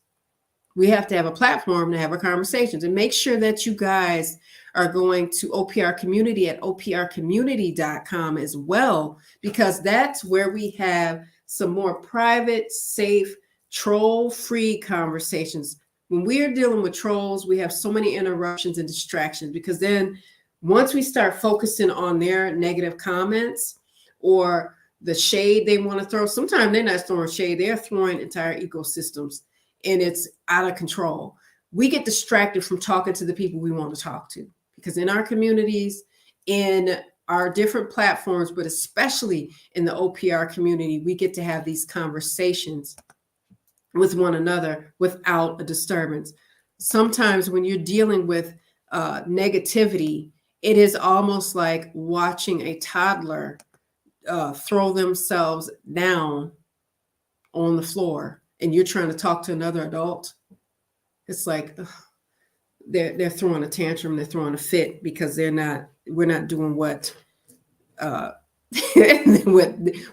We have to have a platform to have our conversations, and make sure that you guys are going to OPR Community at oprcommunity.com as well, because that's where we have some more private, safe, troll-free conversations. When we are dealing with trolls, we have so many interruptions and distractions, because then once we start focusing on their negative comments or the shade they want to throw, sometimes they're not throwing shade, they're throwing entire ecosystems, and it's out of control. We get distracted from talking to the people we want to talk to, because in our communities, in our different platforms, but especially in the OPR community, we get to have these conversations with one another without a disturbance. Sometimes when you're dealing with negativity, it is almost like watching a toddler throw themselves down on the floor and you're trying to talk to another adult. It's like they're throwing a tantrum, they're throwing a fit because we're not doing what we're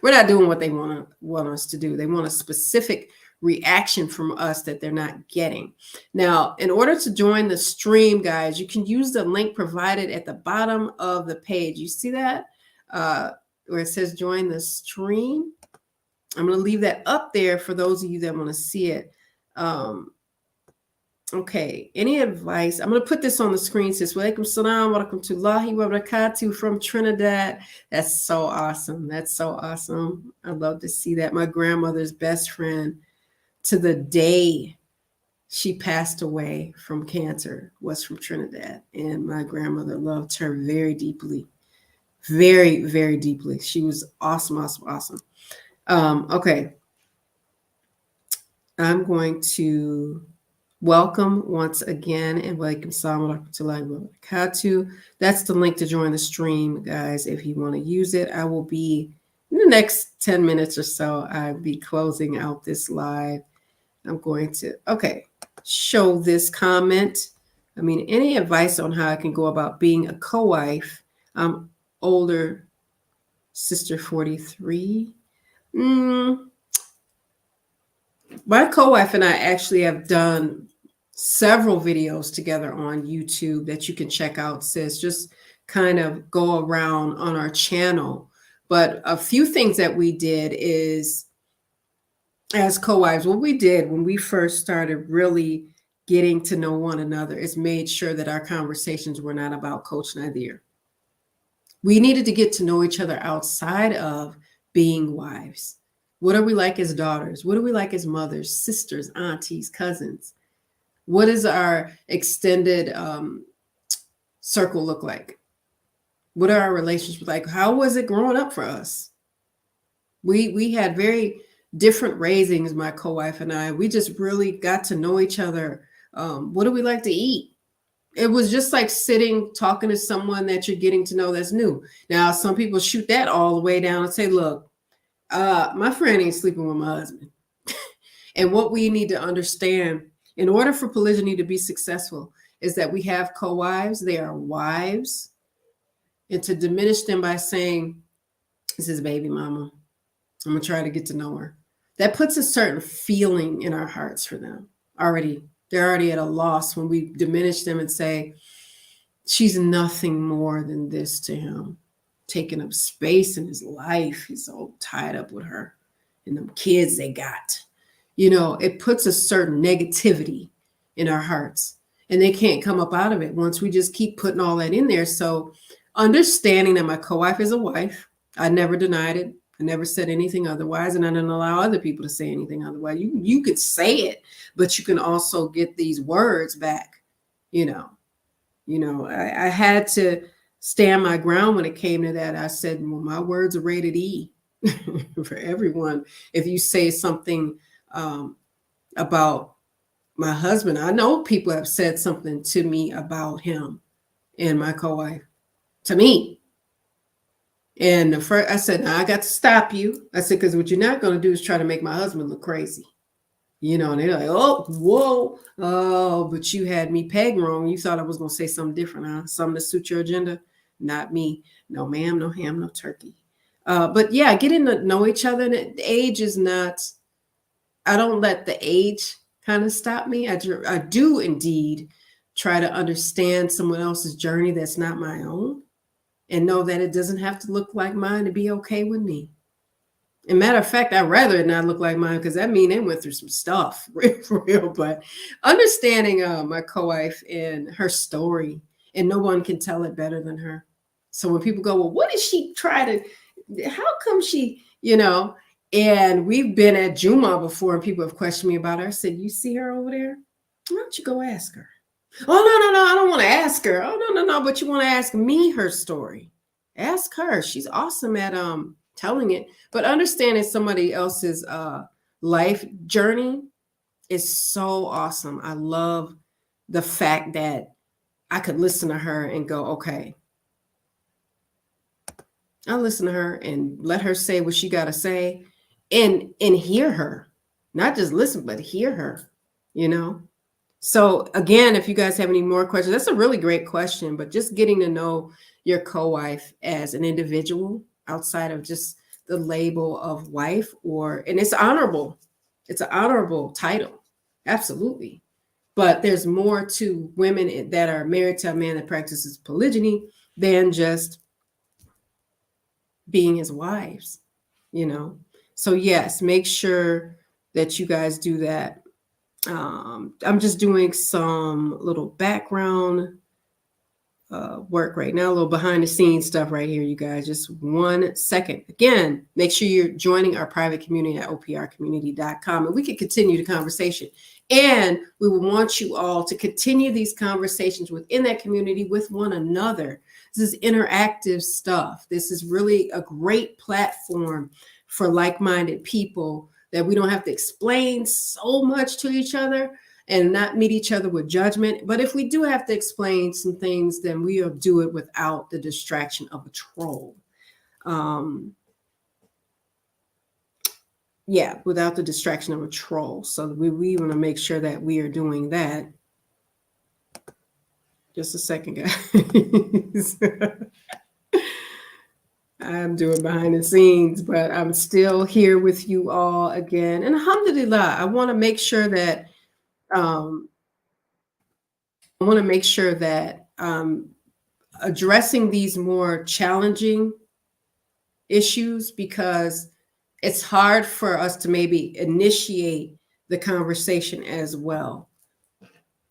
not doing what they want us to do. They want a specific reaction from us that they're not getting. Now, in order to join the stream, guys, you can use the link provided at the bottom of the page. You see that where it says join the stream? I'm going to leave that up there for those of you that want to see it. Okay, any advice? I'm going to put this on the screen. It says, Walaikum salam, wa rahmatullahi wa barakatuh from Trinidad. That's so awesome. That's so awesome. I love to see that. My grandmother's best friend to the day she passed away from cancer was from Trinidad. And my grandmother loved her very deeply. Very, very deeply. She was awesome, awesome, awesome. Okay. I'm going to welcome once again and welcome salam wa rahmatullahi wa barakatuh. That's the link to join the stream, guys. If you want to use it, I will be in the next 10 minutes or so. I'll be closing out this live. I'm going to, show this comment. I mean, any advice on how I can go about being a co-wife? I'm older, sister 43. My co-wife and I actually have done several videos together on YouTube that you can check out, sis. Just kind of go around on our channel. But a few things that we did is, as co-wives, what we did when we first started really getting to know one another is made sure that our conversations were not about Coach Nazir. We needed to get to know each other outside of being wives. What are we like as daughters? What are we like as mothers, sisters, aunties, cousins? What does our extended circle look like? What are our relationships like? How was it growing up for us? We had very different raisings, my co-wife and I. We just really got to know each other. What do we like to eat? It was just like sitting, talking to someone that you're getting to know that's new. Now, some people shoot that all the way down and say, look, my friend ain't sleeping with my husband. And what we need to understand in order for polygyny to be successful is that we have co-wives. They are wives. And to diminish them by saying, this is baby mama, I'm going to try to get to know her. That puts a certain feeling in our hearts for them already. They're already at a loss when we diminish them and say, she's nothing more than this to him, taking up space in his life. He's so tied up with her and them kids they got. You know, it puts a certain negativity in our hearts. and they can't come up out of it once we just keep putting all that in there. So understanding that my co-wife is a wife, I never denied it. I never said anything otherwise, and I didn't allow other people to say anything otherwise. You could say it, but you can also get these words back. I had to stand my ground when it came to that. I said, well, my words are rated E for everyone. If you say something about my husband, I know people have said something to me about him and my co-wife to me. And I said, now I got to stop you. I said, because what you're not going to do is try to make my husband look crazy. And they're like, oh, whoa, oh, but you had me pegged wrong. You thought I was going to say something different, huh? Something to suit your agenda? Not me. No, ma'am, no ham, no turkey. But yeah, getting to know each other. And the age is not, I don't let the age kind of stop me. I do indeed try to understand someone else's journey that's not my own, and know that it doesn't have to look like mine to be okay with me. And matter of fact, I'd rather it not look like mine, because that means they went through some stuff for real. But understanding my co-wife and her story, and no one can tell it better than her. So when people go, well, what did she try to, how come she, and we've been at Juma before and people have questioned me about her. I said, you see her over there? Why don't you go ask her? Oh, no, I don't want to ask her. Oh, no, but you want to ask me her story. Ask her. She's awesome at telling it. But understanding somebody else's life journey is so awesome. I love the fact that I could listen to her and go, okay, I'll listen to her and let her say what she got to say, and hear her, not just listen, but hear her, So again, if you guys have any more questions, that's a really great question, but just getting to know your co-wife as an individual outside of just the label of wife, and it's honorable. It's an honorable title. Absolutely. But there's more to women that are married to a man that practices polygyny than just being his wives, So yes, make sure that you guys do that. I'm just doing some little background work right now, a little behind the scenes stuff right here, you guys. Just 1 second. Again, make sure you're joining our private community at oprcommunity.com, and we can continue the conversation. And we will want you all to continue these conversations within that community with one another. This is interactive stuff. This is really a great platform for like-minded people, that we don't have to explain so much to each other and not meet each other with judgment. But if we do have to explain some things, then we'll do it without the distraction of a troll. Without the distraction of a troll. So we want to make sure that we are doing that. Just a second, guys. I'm doing behind the scenes, but I'm still here with you all again. And alhamdulillah, I want to make sure that addressing these more challenging issues, because it's hard for us to maybe initiate the conversation as well.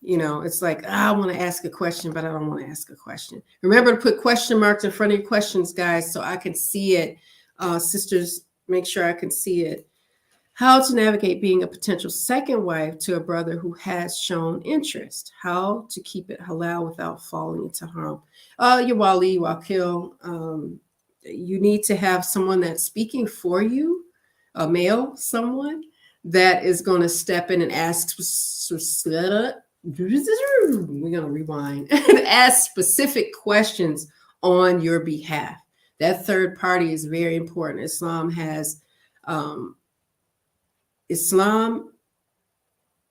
It's like, I want to ask a question, but I don't want to ask a question. Remember to put question marks in front of your questions, guys, so I can see it. Sisters, make sure I can see it. How to navigate being a potential second wife to a brother who has shown interest. How to keep it halal without falling into harm. Your wali, wakil, you need to have someone that's speaking for you, a male, someone that is going to step in and ask, we're going to rewind, ask specific questions on your behalf. That third party is very important. Islam,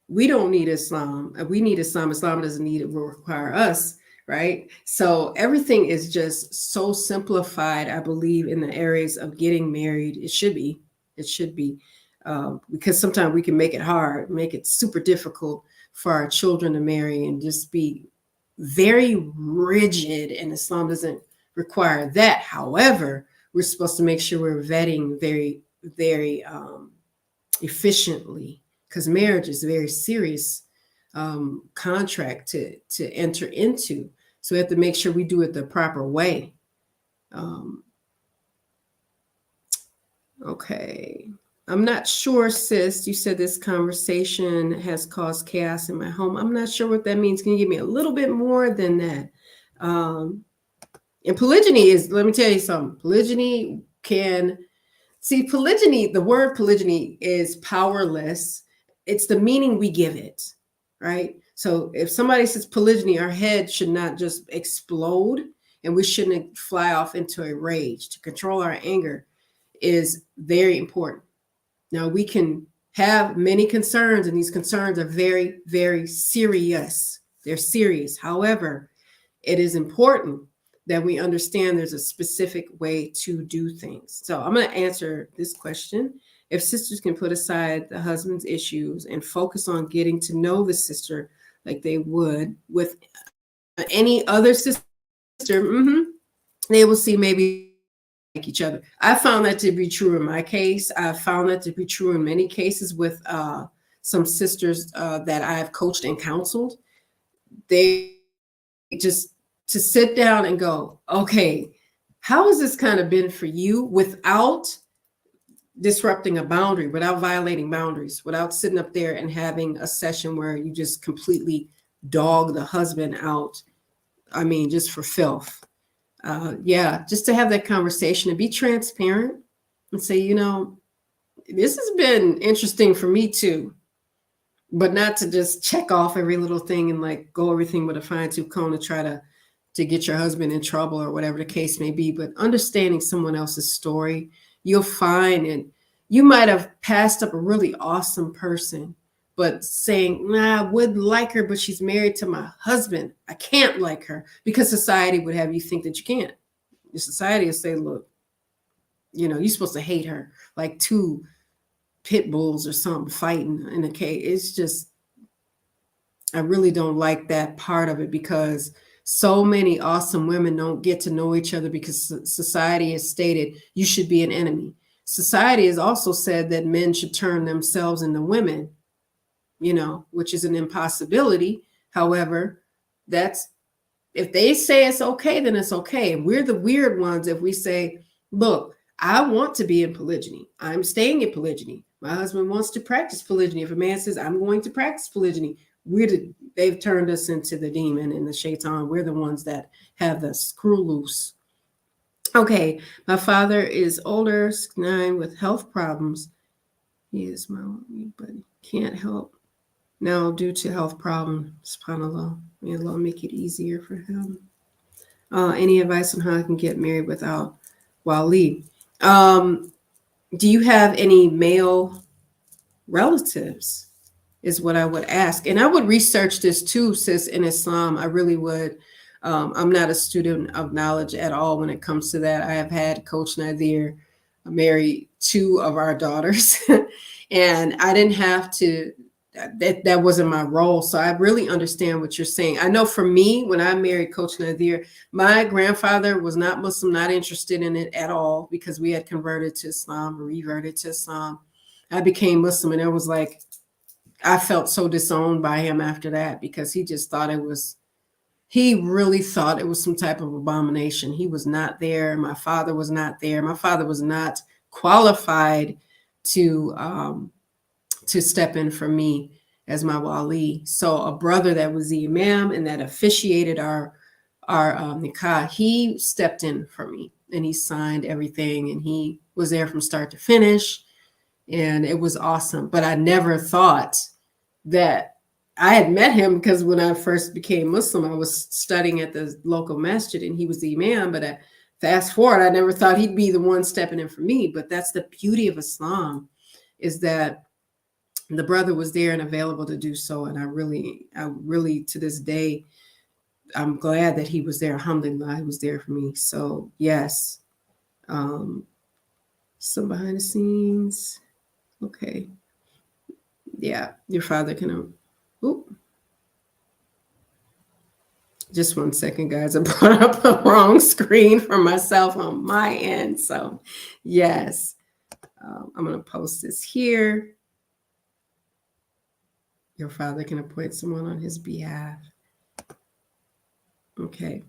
we don't need Islam. We need Islam. Islam doesn't need it, will require us, right? So everything is just so simplified, I believe, in the areas of getting married. It should be, because sometimes we can make it hard, make it super difficult for our children to marry, and just be very rigid. And Islam doesn't require that. However, we're supposed to make sure we're vetting very, very efficiently, because marriage is very serious contract to enter into. So we have to make sure we do it the proper way. Okay. I'm not sure, sis. You said this conversation has caused chaos in my home. I'm not sure what that means. Can you give me a little bit more than that? And polygyny is, let me tell you something. Polygyny, the word polygyny is powerless. It's the meaning we give it, right? So if somebody says polygyny, our head should not just explode, and we shouldn't fly off into a rage. To control our anger is very important. Now, we can have many concerns, and these concerns are very, very serious. They're serious. However, it is important that we understand there's a specific way to do things. So I'm going to answer this question. If sisters can put aside the husband's issues and focus on getting to know the sister like they would with any other sister, they will see maybe like each other. I found that to be true in my case. I found that to be true in many cases with some sisters that I have coached and counseled. They just to sit down and go, okay, how has this kind of been for you without disrupting a boundary, without violating boundaries, without sitting up there and having a session where you just completely dog the husband out. I mean, just for filth. Just to have that conversation and be transparent and say, this has been interesting for me too, but not to just check off every little thing and like go everything with a fine tooth comb to try to get your husband in trouble or whatever the case may be. But understanding someone else's story, you'll find, and you might have passed up a really awesome person, but saying, I would like her, but she's married to my husband. I can't like her, because society would have you think that you can't. Your society will say, look, you're supposed to hate her, like two pit bulls or something fighting in a cage. It's just, I really don't like that part of it, because so many awesome women don't get to know each other because society has stated you should be an enemy. Society has also said that men should turn themselves into women, which is an impossibility. However, if they say it's okay, then it's okay. And we're the weird ones if we say, look, I want to be in polygyny. I'm staying in polygyny. My husband wants to practice polygyny. If a man says, I'm going to practice polygyny, they've turned us into the demon and the shaitan. We're the ones that have the screw loose. Okay, my father is older, 9, with health problems. He is my only, but can't help now due to health problems. SubhanAllah. May Allah make it easier for him. Any advice on how I can get married without wali? Do you have any male relatives? Is what I would ask. And I would research this too, sis, in Islam. I really would. I'm not a student of knowledge at all when it comes to that. I have had Coach Nazir marry 2 of our daughters, and I didn't have to, that wasn't my role. So I really understand what you're saying. I know for me, when I married Coach Nazir, my grandfather was not Muslim, not interested in it at all, because we had converted to Islam, reverted to Islam. I became Muslim, and it was like, I felt so disowned by him after that, because he just thought he really thought it was some type of abomination. He was not there. My father was not there. My father was not qualified to step in for me as my wali. So a brother that was the imam and that officiated our nikah, he stepped in for me, and he signed everything, and he was there from start to finish, and it was awesome. But I never thought that I had met him, because when I first became Muslim, I was studying at the local masjid, and he was the imam. But fast forward, I never thought he'd be the one stepping in for me. But that's the beauty of Islam, is that the brother was there and available to do so. And I really, to this day, I'm glad that he was there. Alhamdulillah, he was there for me. So yes, some behind the scenes. Okay. Yeah, your father can. Just 1 second, guys. I brought up the wrong screen for myself on my end. So yes, I'm going to post this here. Your father can appoint someone on his behalf. Okay.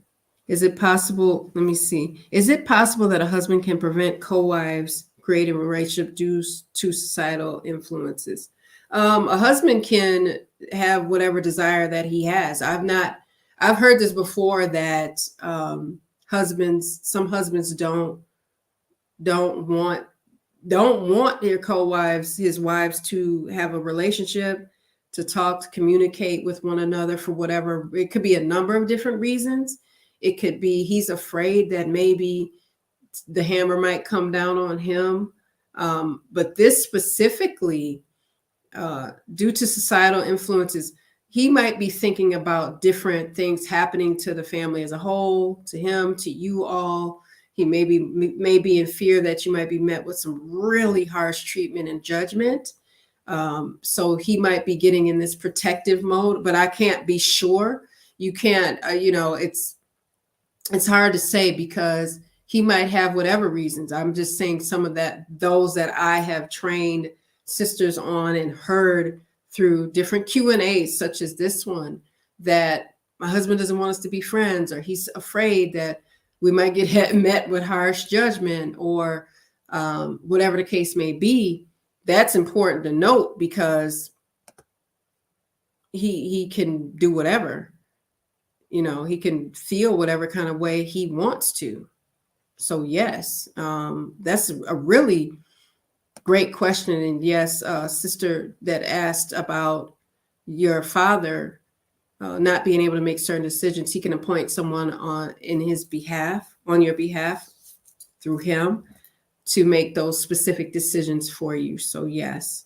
Is it possible? Let me see. Is it possible that a husband can prevent co-wives creating a relationship due to societal influences? A husband can have whatever desire that he has. I've heard this before that some husbands don't want their co-wives, his wives, to have a relationship, to talk, to communicate with one another for whatever. It could be a number of different reasons. It could be he's afraid that maybe the hammer might come down on him. But this specifically, due to societal influences, he might be thinking about different things happening to the family as a whole, to him, to you all. He may be in fear that you might be met with some really harsh treatment and judgment. So he might be getting in this protective mode, but I can't be sure. You can't, it's hard to say because he might have whatever reasons. I'm just saying some of those that I have trained sisters on and heard through different Q&As, such as this one, that my husband doesn't want us to be friends, or he's afraid that we might get met with harsh judgment, or whatever the case may be. That's important to note because he can do whatever. He can feel whatever kind of way he wants to. So yes, that's a really great question. And yes, sister that asked about your father not being able to make certain decisions, he can appoint someone on your behalf through him to make those specific decisions for you. So yes.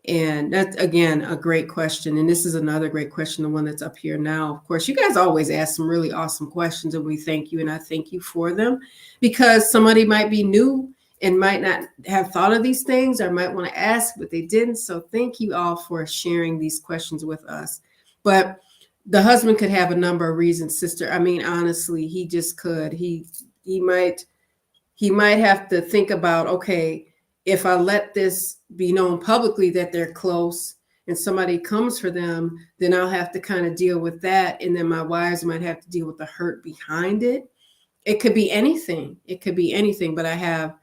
And that's, again, a great question. And this is another great question, the one that's up here now. Of course, you guys always ask some really awesome questions, and we thank you. And I thank you for them, because somebody might be new and might not have thought of these things, or might want to ask, but they didn't. So thank you all for sharing these questions with us. But the husband could have a number of reasons, sister. I mean, honestly, he just could. He might have to think about, okay, if I let this be known publicly that they're close and somebody comes for them, then I'll have to kind of deal with that. And then my wives might have to deal with the hurt behind it. It could be anything. But I have,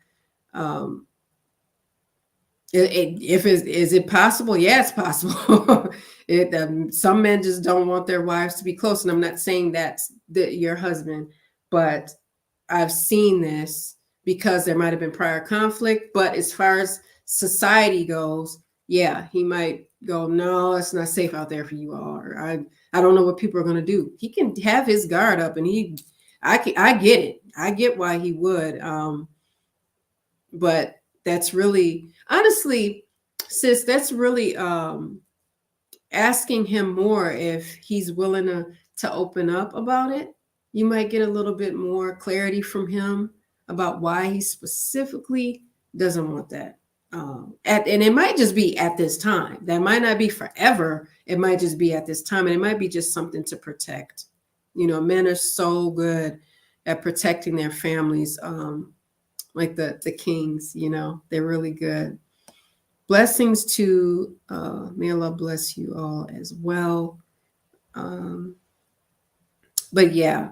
is it possible? Yeah, it's possible. Some men just don't want their wives to be close. And I'm not saying that's your husband, but I've seen this because there might have been prior conflict. But as far as society goes, yeah, he might go, no, it's not safe out there for you all. Or I don't know what people are going to do. He can have his guard up, and I get it. I get why he would. But that's really, honestly, sis, that's really asking him more. If he's willing to open up about it, you might get a little bit more clarity from him about why he specifically doesn't want that. And it might just be at this time. That might not be forever. It might just be at this time. And it might be just something to protect. Men are so good at protecting their families, like the kings, they're really good. Blessings to, may Allah bless you all as well. But yeah.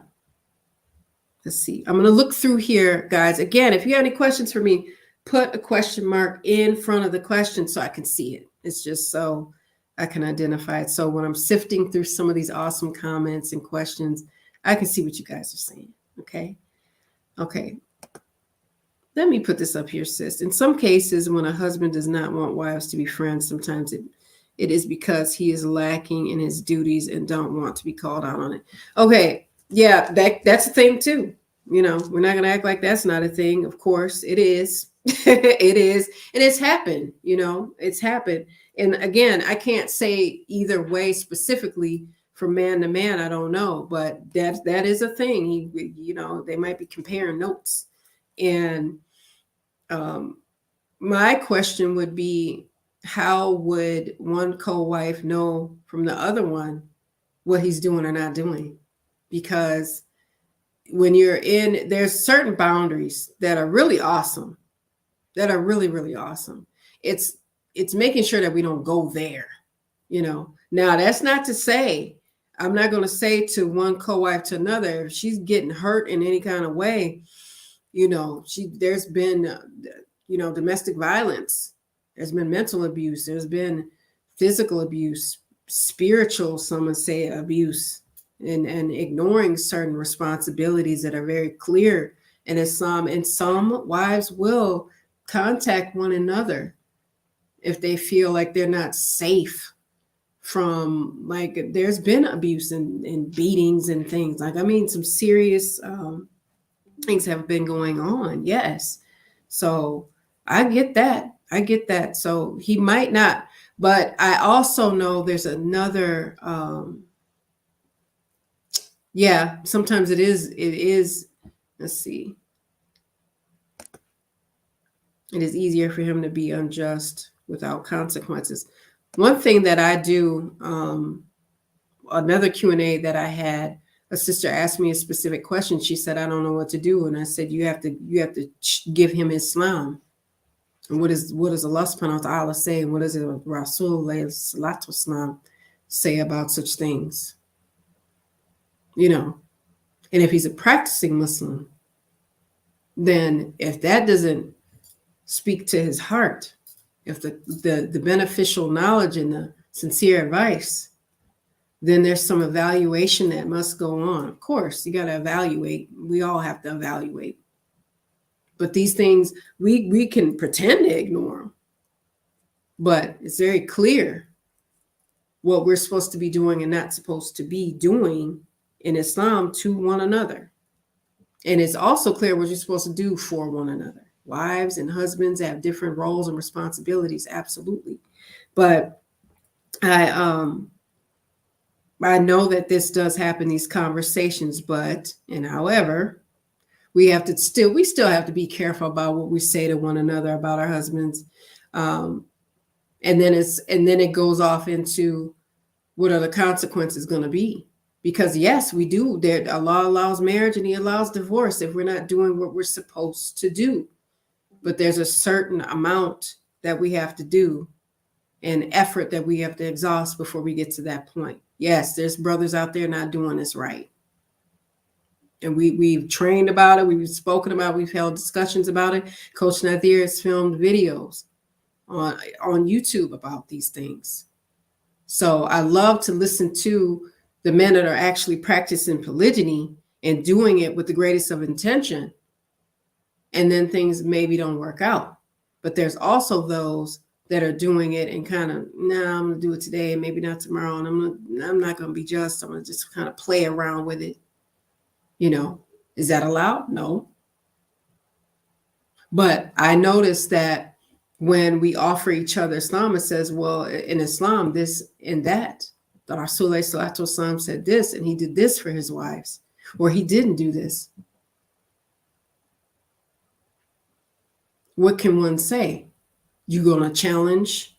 Let's see. I'm going to look through here, guys. Again, if you have any questions for me, put a question mark in front of the question so I can see it. It's just so I can identify it. So when I'm sifting through some of these awesome comments and questions, I can see what you guys are saying. Okay. Let me put this up here, sis. In some cases, when a husband does not want wives to be friends, sometimes it is because he is lacking in his duties and don't want to be called out on it. Okay. Yeah, that's a thing too. We're not going to act like that's not a thing. Of course it is. It is. And it's happened, it's happened. And again, I can't say either way specifically from man to man. I don't know, but that is a thing. They might be comparing notes. And my question would be, how would one co-wife know from the other one what he's doing or not doing? Because when there's certain boundaries that are really awesome, that are really, really awesome. It's making sure that we don't go there. Now that's not to say, I'm not going to say to one co-wife to another, if she's getting hurt in any kind of way, there's been, domestic violence, there's been mental abuse, there's been physical abuse, spiritual, some would say, abuse, and ignoring certain responsibilities that are very clear in Islam. And some wives will contact one another if they feel like they're not safe from, like, there's been abuse and beatings and things. Like, some serious things have been going on. Yes. So I get that. So he might not, but I also know there's another, sometimes it is, let's see. It is easier for him to be unjust without consequences. One thing that I do, another Q&A that I had, a sister asked me a specific question. She said, I don't know what to do. And I said, you have to give him Islam. And what does Allah subhanahu wa ta'ala say? And what does Rasul salatu wasalam say about such things? And if he's a practicing Muslim, then if that doesn't speak to his heart, if the beneficial knowledge and the sincere advice, then there's some evaluation that must go on. Of course, you got to evaluate. We all have to evaluate. But these things, we can pretend to ignore them. But it's very clear what we're supposed to be doing and not supposed to be doing in Islam to one another. And it's also clear what you're supposed to do for one another. Wives and husbands have different roles and responsibilities, absolutely. But I know that this does happen, these conversations, however, we still have to be careful about what we say to one another about our husbands. And then it goes off into what are the consequences going to be? Because yes, we do. Allah allows marriage and he allows divorce if we're not doing what we're supposed to do. But there's a certain amount that we have to do and effort that we have to exhaust before we get to that point. Yes, there's brothers out there not doing this right. And we've trained about it. We've spoken about it. We've held discussions about it. Coach Nazir has filmed videos on YouTube about these things. So I love to listen to the men that are actually practicing polygyny and doing it with the greatest of intention. And then things maybe don't work out. But there's also those that are doing it and kind of, I'm going to do it today, maybe not tomorrow. And I'm not going to be just. I'm going to just kind of play around with it. Is that allowed? No. But I noticed that when we offer each other Islam, it says, well, in Islam, this and that. The Rasul salatu wasalam said this, and he did this for his wives, or he didn't do this. What can one say? You going to challenge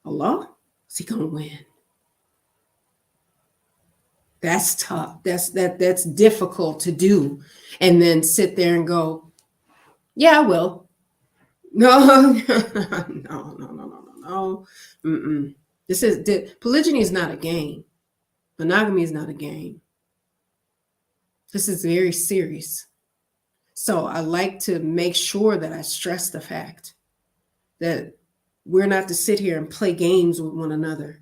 Allah? Is he going to win? That's tough. That's difficult to do. And then sit there and go, yeah, I will. No. Mm-mm. Polygyny is not a game. Monogamy is not a game. This is very serious. So I like to make sure that I stress the fact that we're not to sit here and play games with one another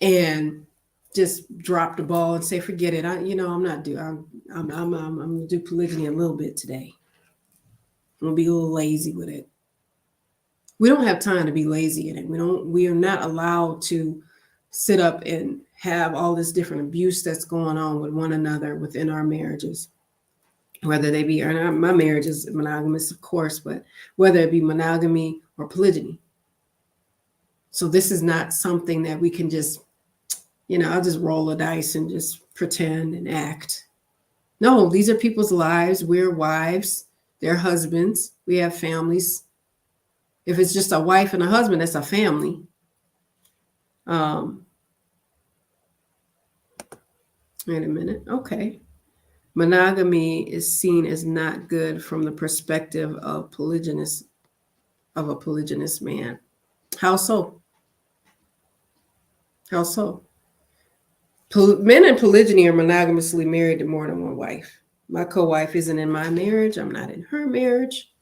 and just drop the ball and say, forget it. I'm going to do polygyny a little bit today. I'm going to be a little lazy with it. We don't have time to be lazy in it. We are not allowed to sit up and have all this different abuse that's going on with one another within our marriages. Whether they be, or my marriage is monogamous, of course, but whether it be monogamy or polygyny. So this is not something that we can just, I'll just roll a dice and just pretend and act. No, these are people's lives. We're wives. They're husbands. We have families. If it's just a wife and a husband, that's a family. Wait a minute. Okay. Monogamy is seen as not good from the perspective of a polygynous man. How so? How so? Men in polygyny are monogamously married to more than one wife. My co-wife isn't in my marriage. I'm not in her marriage.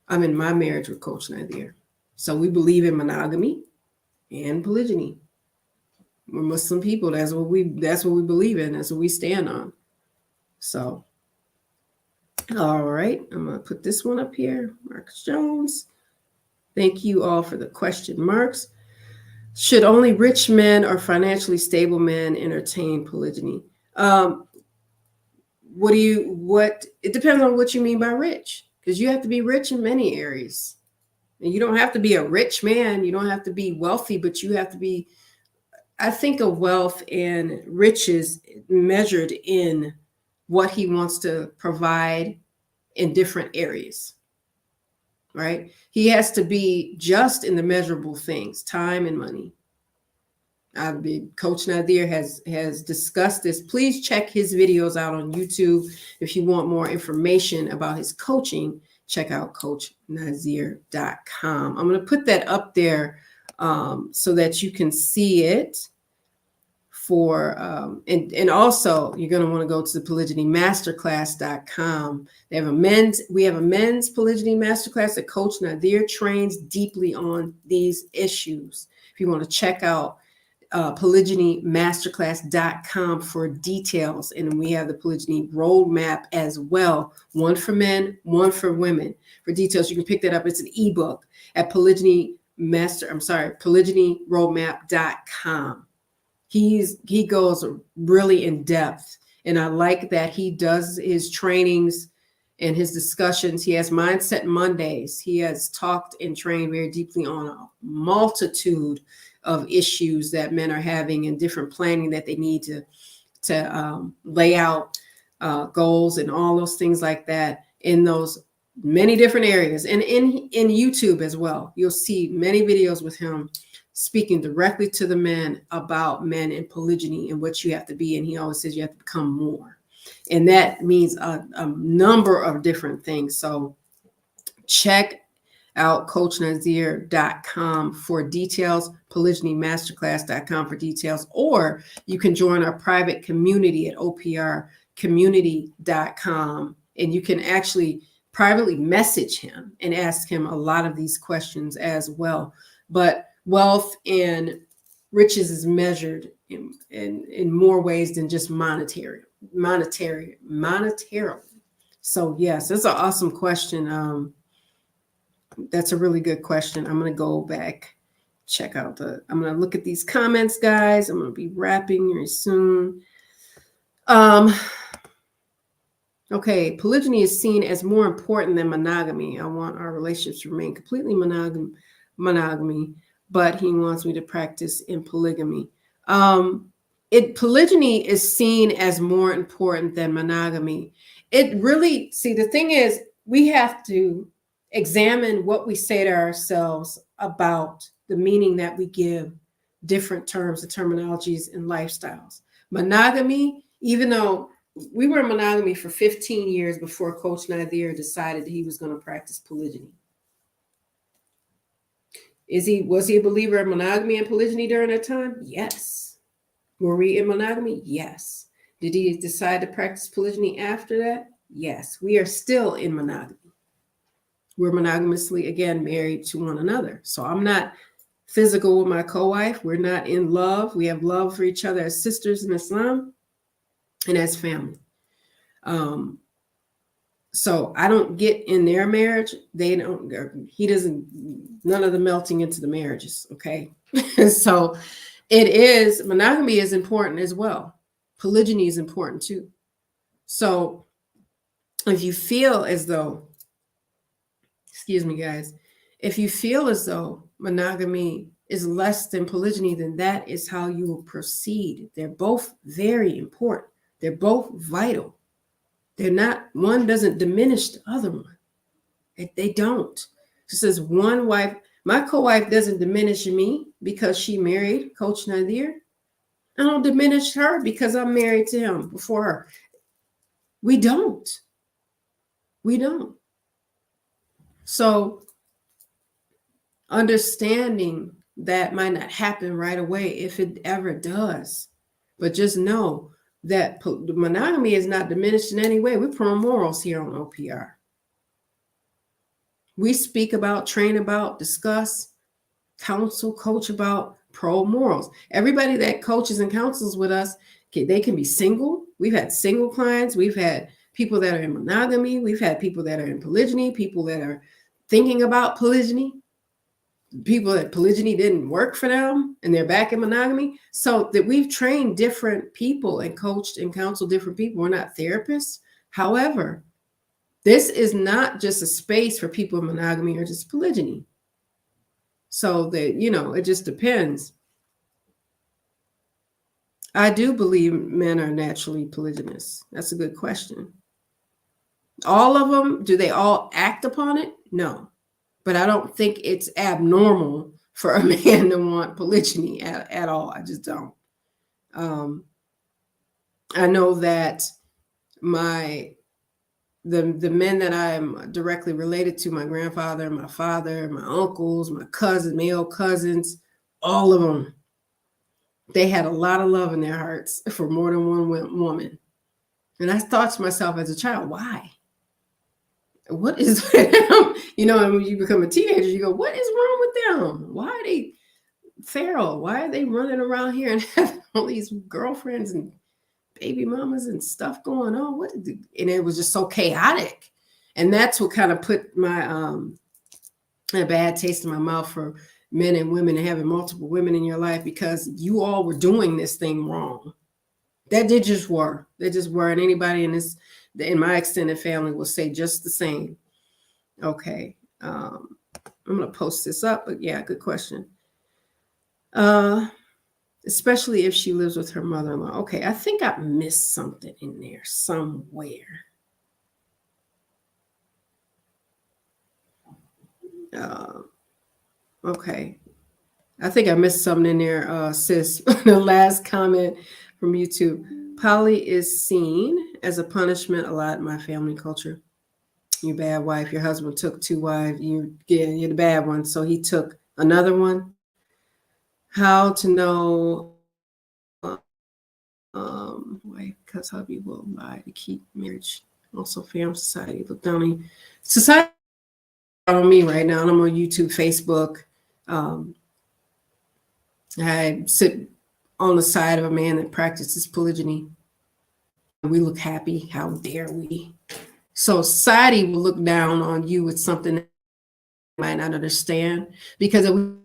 I'm in my marriage with Coach Nazir. So we believe in monogamy and polygyny. We're Muslim people. That's what we believe in. That's what we stand on. So, all right, I'm gonna put this one up here. Marcus Jones. Thank you all for the question marks. Should only rich men or financially stable men entertain polygyny? It depends on what you mean by rich, because you have to be rich in many areas. And you don't have to be a rich man. You don't have to be wealthy, but you have to be, I think of wealth and riches measured in what he wants to provide in different areas, right? He has to be just in the measurable things, time and money. Coach Nadir has discussed this. Please check his videos out on YouTube. If you want more information about his coaching, check out coachnazir.com. I'm going to put that up there so that you can see it. And also you're going to want to go to the polygynymasterclass.com. We have a men's polygyny masterclass that Coach Nadir trains deeply on these issues. If you want to check out polygynymasterclass.com for details. And we have the polygyny roadmap as well. One for men, one for women. For details, you can pick that up. It's an ebook at polygynyroadmap.com. He goes really in depth. And I like that he does his trainings and his discussions. He has Mindset Mondays. He has talked and trained very deeply on a multitude of issues that men are having and different planning that they need to lay out goals and all those things like that in those many different areas. And in YouTube as well, you'll see many videos with him speaking directly to the men about men in polygyny and what you have to be. And he always says you have to become more. And that means a number of different things. So check out coachnazir.com for details, polygynymasterclass.com for details, or you can join our private community at oprcommunity.com, and you can actually privately message him and ask him a lot of these questions as well. But wealth and riches is measured in more ways than just monetarily. So yes, that's an awesome question. That's a really good question. I'm going to go back, I'm going to look at these comments, guys. I'm going to be wrapping very soon. Okay, polygyny is seen as more important than monogamy. I want our relationships to remain completely monogamy, but he wants me to practice in polygamy. Polygyny is seen as more important than monogamy. The thing is, we have to examine what we say to ourselves about the meaning that we give different terms and terminologies and lifestyles. Monogamy, even though we were in monogamy for 15 years before Coach Nazir decided he was going to practice polygyny. Was he a believer in monogamy and polygyny during that time? Yes. Were we in monogamy? Yes. Did he decide to practice polygyny after that? Yes. We are still in monogamy. We're monogamously, again, married to one another. So I'm not physical with my co-wife. We're not in love. We have love for each other as sisters in Islam and as family. So I don't get in their marriage. None of the melting into the marriages. Okay. So monogamy is important as well. Polygyny is important too. So if you feel as though, excuse me, guys, if you feel as though monogamy is less than polygyny, then that is how you will proceed. They're both very important. They're both vital. One doesn't diminish the other one. They don't. Just as one wife, my co-wife doesn't diminish me because she married Coach Nazir. I don't diminish her because I'm married to him before her. We don't. So understanding that might not happen right away if it ever does. But just know that monogamy is not diminished in any way. We're pro morals here on OPR. We speak about, train about, discuss, counsel, coach about pro morals. Everybody that coaches and counsels with us, they can be single. We've had single clients. We've had people that are in monogamy. We've had people that are in polygyny, people that are thinking about polygyny, people that polygyny didn't work for them and they're back in monogamy. So that we've trained different people and coached and counseled different people. We're not therapists. However, this is not just a space for people in monogamy or just polygyny. So that, it just depends. I do believe men are naturally polygynous. That's a good question. All of them, do they all act upon it? No. But I don't think it's abnormal for a man to want polygyny at all. I just don't. I know that the men that I'm directly related to, my grandfather, my father, my uncles, my cousins, male cousins, all of them, they had a lot of love in their hearts for more than one woman. And I thought to myself as a child, why? What is, and when you become a teenager, you go, what is wrong with them? Why are they feral? Why are they running around here and having all these girlfriends and baby mamas and stuff going on? And it was just so chaotic. And that's what kind of put my a bad taste in my mouth for men and women and having multiple women in your life, because you all were doing this thing wrong. They just were. And anybody in my extended family will say just the same. Okay. I'm going to post this up, but yeah, good question. Especially if she lives with her mother-in-law. Okay, I think I missed something in there somewhere. Okay. I think I missed something in there, sis. The last comment from YouTube. Poly is seen as a punishment a lot in my family culture. You bad wife. Your husband took 2 wives. You're the bad one. So he took another one. How to know wife, because hubby will lie to keep marriage. Also, family, society. Look down on society on me right now. And I'm on YouTube, Facebook. I sit on the side of a man that practices polygyny. We look happy. How dare we? So society will look down on you with something that you might not understand, because if we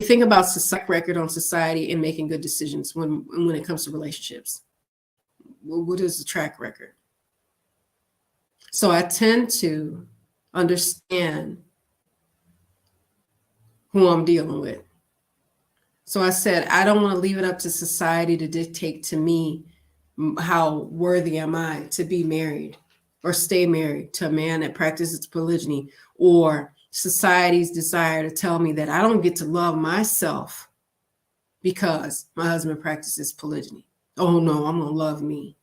think about the record on society and making good decisions when it comes to relationships. What is the track record? So I tend to understand who I'm dealing with. So I said, I don't want to leave it up to society to dictate to me how worthy am I to be married or stay married to a man that practices polygyny, or society's desire to tell me that I don't get to love myself because my husband practices polygyny. Oh no, I'm going to love me.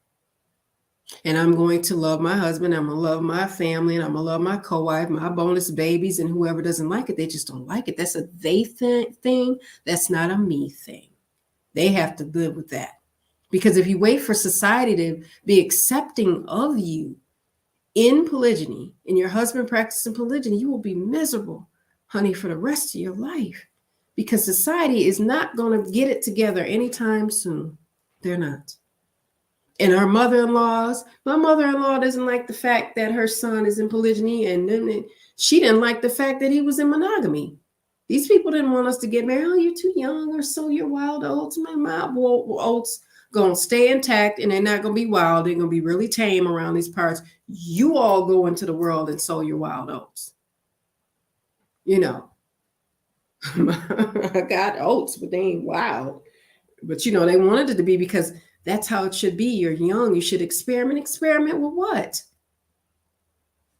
And I'm going to love my husband. I'm going to love my family, and I'm going to love my co-wife, my bonus babies, and whoever doesn't like it, they just don't like it. That's a they thing. That's not a me thing. They have to live with that. Because if you wait for society to be accepting of you in polygyny, and your husband practicing polygyny, you will be miserable, honey, for the rest of your life. Because society is not going to get it together anytime soon. They're not. And our my mother-in-law doesn't like the fact that her son is in polygyny, and then she didn't like the fact that he was in monogamy. These people didn't want us to get married. Oh, you're too young, or so you're wild oats. My oats going to stay intact, and they're not going to be wild. They're going to be really tame around these parts. You all go into the world and sow your wild oats. I got oats, but they ain't wild. But, they wanted it to be, because that's how it should be. You're young. You should experiment. Experiment with what?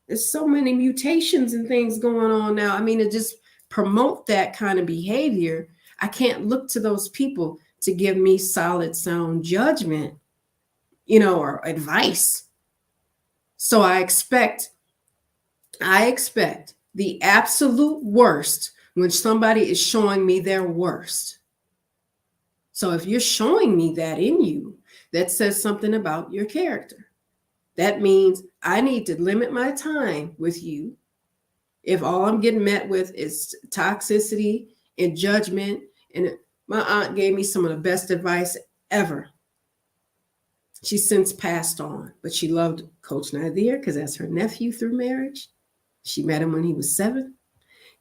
There's so many mutations and things going on now. I mean, to just promote that kind of behavior, I can't look to those people to give me solid, sound judgment, or advice. So I expect the absolute worst when somebody is showing me their worst. So if you're showing me that in you, that says something about your character. That means I need to limit my time with you. If all I'm getting met with is toxicity and judgment, and my aunt gave me some of the best advice ever. She's since passed on, but she loved Coach Nazir because that's her nephew through marriage. She met him when he was 7.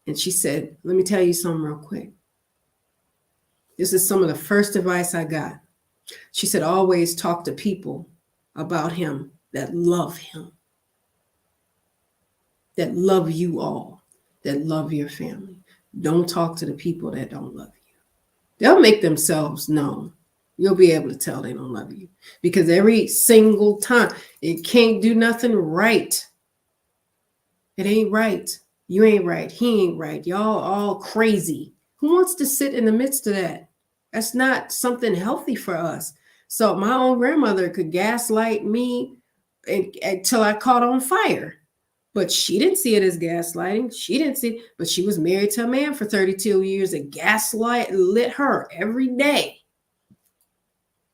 And she said, let me tell you something real quick. This is some of the first advice I got. She said, always talk to people about him that love him, that love you all, that love your family. Don't talk to the people that don't love you. They'll make themselves known. You'll be able to tell they don't love you because every single time it can't do nothing right. It ain't right. You ain't right. He ain't right. Y'all all crazy. Who wants to sit in the midst of that? That's not something healthy for us. So my own grandmother could gaslight me until I caught on fire. But she didn't see it as gaslighting. She didn't see it, but she was married to a man for 32 years and gaslight lit her every day.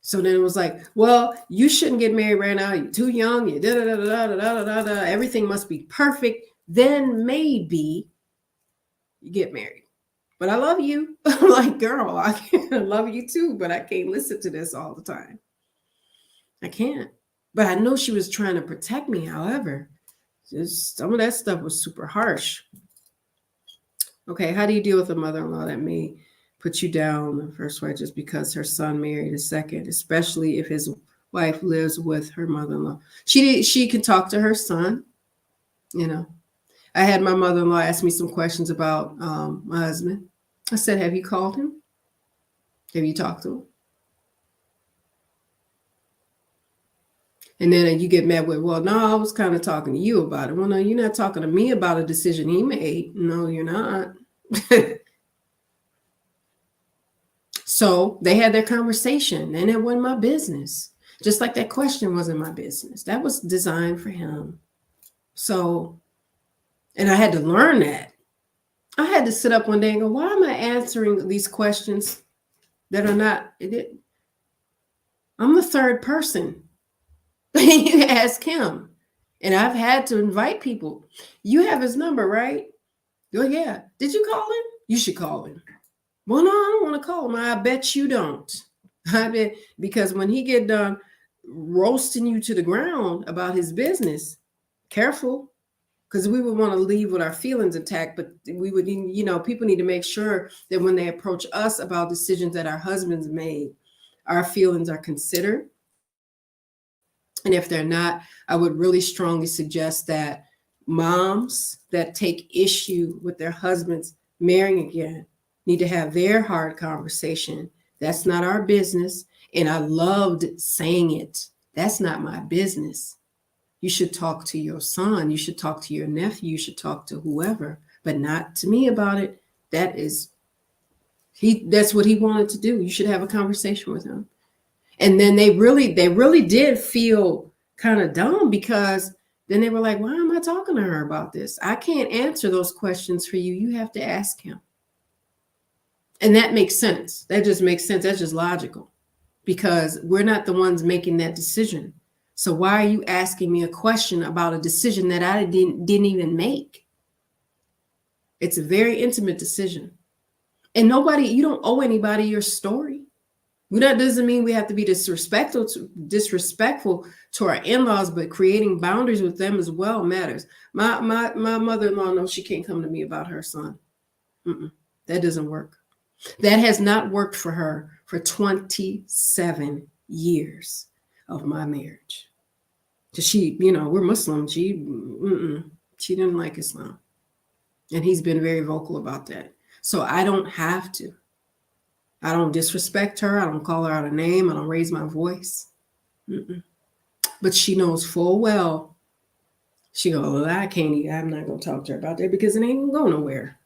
So then it was like, well, you shouldn't get married right now. You're too young. You da-da-da-da-da-da-da-da. Everything must be perfect. Then maybe you get married. But I love you. I'm like, girl, I love you too, but I can't listen to this all the time. I can't. But I know she was trying to protect me. However, just some of that stuff was super harsh. Okay, how do you deal with a mother-in-law that may put you down the first wife just because her son married a second, especially if his wife lives with her mother-in-law? She can talk to her son, you know. I had my mother-in-law ask me some questions about my husband. I said, have you called him? Have you talked to him? And then you get mad with, well, no, I was kind of talking to you about it. Well, no, you're not talking to me about a decision he made. No, you're not. So they had their conversation, and it wasn't my business. Just like that question wasn't my business. That was designed for him. So, and I had to learn that. I had to sit up one day and go, why am I answering these questions that are not, I'm the third person. You ask him. And I've had to invite people. You have his number, right? Oh, yeah. Did you call him? You should call him. Well, no, I don't want to call him. I bet you don't. I bet, because when he get done roasting you to the ground about his business, careful, because we would want to leave with our feelings intact. But we would, people need to make sure that when they approach us about decisions that our husbands made, our feelings are considered. And if they're not, I would really strongly suggest that moms that take issue with their husbands marrying again need to have their hard conversation. That's not our business. And I loved saying it. That's not my business. You should talk to your son. You should talk to your nephew. You should talk to whoever, but not to me about it. That's what he wanted to do. You should have a conversation with him. And then they really did feel kind of dumb, because then they were like, why am I talking to her about this? I can't answer those questions for you. You have to ask him. And that makes sense. That just makes sense. That's just logical, because we're not the ones making that decision. So why are you asking me a question about a decision that I didn't even make? It's a very intimate decision. And you don't owe anybody your story. That doesn't mean we have to be disrespectful to our in-laws, but creating boundaries with them as well matters. My mother-in-law knows she can't come to me about her son. That doesn't work. That has not worked for her for 27 years of my marriage. Because we're Muslim. She didn't like Islam. And he's been very vocal about that. So I don't have to. I don't disrespect her. I don't call her out a name. I don't raise my voice. But she knows full well. She goes, well, I'm not going to talk to her about that, because it ain't going to go nowhere.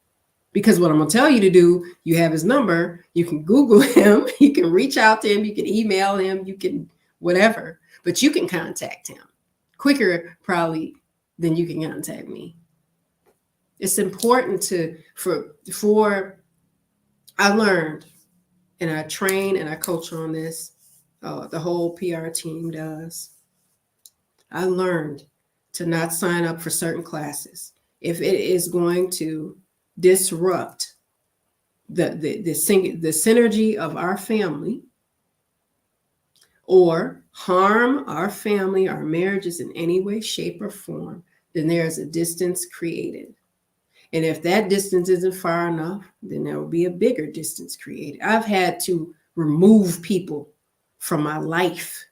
Because what I'm going to tell you to do, you have his number. You can Google him. You can reach out to him. You can email him. You can whatever. But you can contact him quicker probably than you can contact me. It's important for I learned and I train and I coach on this. The whole PR team does. I learned to not sign up for certain classes if it is going to disrupt the synergy of our family or harm our family, our marriages in any way, shape, or form, then there is a distance created. And if that distance isn't far enough, then there will be a bigger distance created. I've had to remove people from my life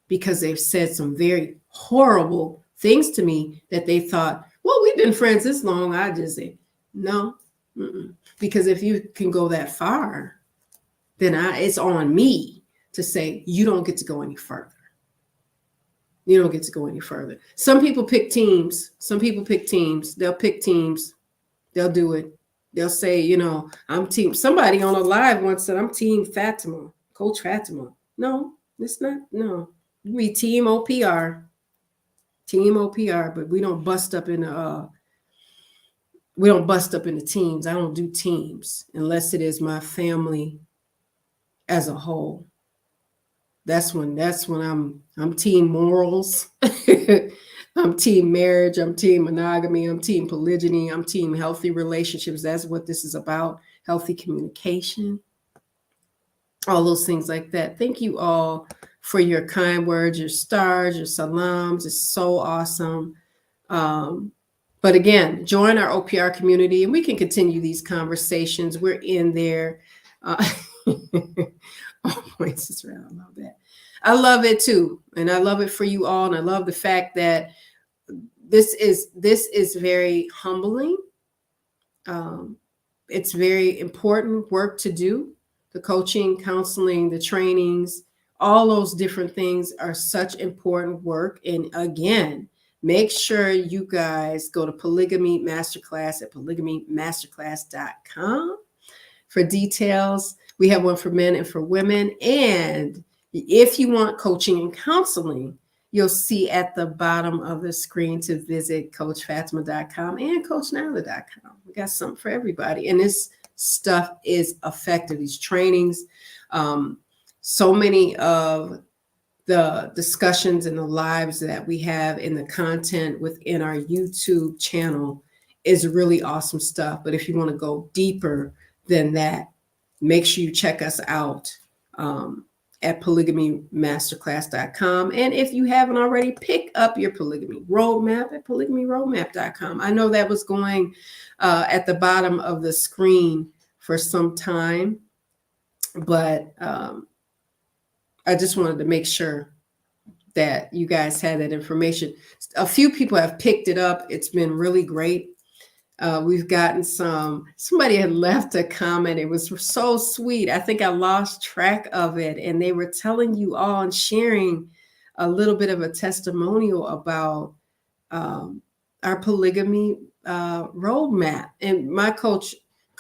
because they've said some very horrible things to me that they thought, well, we've been friends this long. I just say, no, because if you can go that far, then it's on me to say, you don't get to go any further. You don't get to go any further. Some people pick teams. They'll pick teams. They'll do it. They'll say, I'm team. Somebody on a live once said, I'm team Fatimah, Coach Fatimah. No, it's not. No, we team OPR, but we don't bust up in the teams. I don't do teams unless it is my family as a whole. That's when I'm team morals. I'm team marriage. I'm team monogamy. I'm team polygyny. I'm team healthy relationships. That's what this is about. Healthy communication. All those things like that. Thank you all for your kind words, your stars, your salams. It's so awesome. But again, join our OPR community and we can continue these conversations. We're in there. Voices around. I love that. I love it too. And I love it for you all. And I love the fact that this is very humbling. It's very important work to do. The coaching, counseling, the trainings, all those different things are such important work. And again, make sure you guys go to Polygamy Masterclass at polygamymasterclass.com for details. We have one for men and for women. And if you want coaching and counseling, you'll see at the bottom of the screen to visit CoachFatimah.com and CoachNyla.com. We got something for everybody. And this stuff is effective. These trainings, so many of the discussions and the lives that we have in the content within our YouTube channel is really awesome stuff. But if you want to go deeper than that, make sure you check us out at polygamymasterclass.com. And if you haven't already, pick up your polygamy roadmap at polygamyroadmap.com. I know that was going at the bottom of the screen for some time, but I just wanted to make sure that you guys had that information. A few people have picked it up. It's been really great. We've gotten somebody had left a comment. It was so sweet. I think I lost track of it. And they were telling you all and sharing a little bit of a testimonial about our polygamy roadmap. And my coach,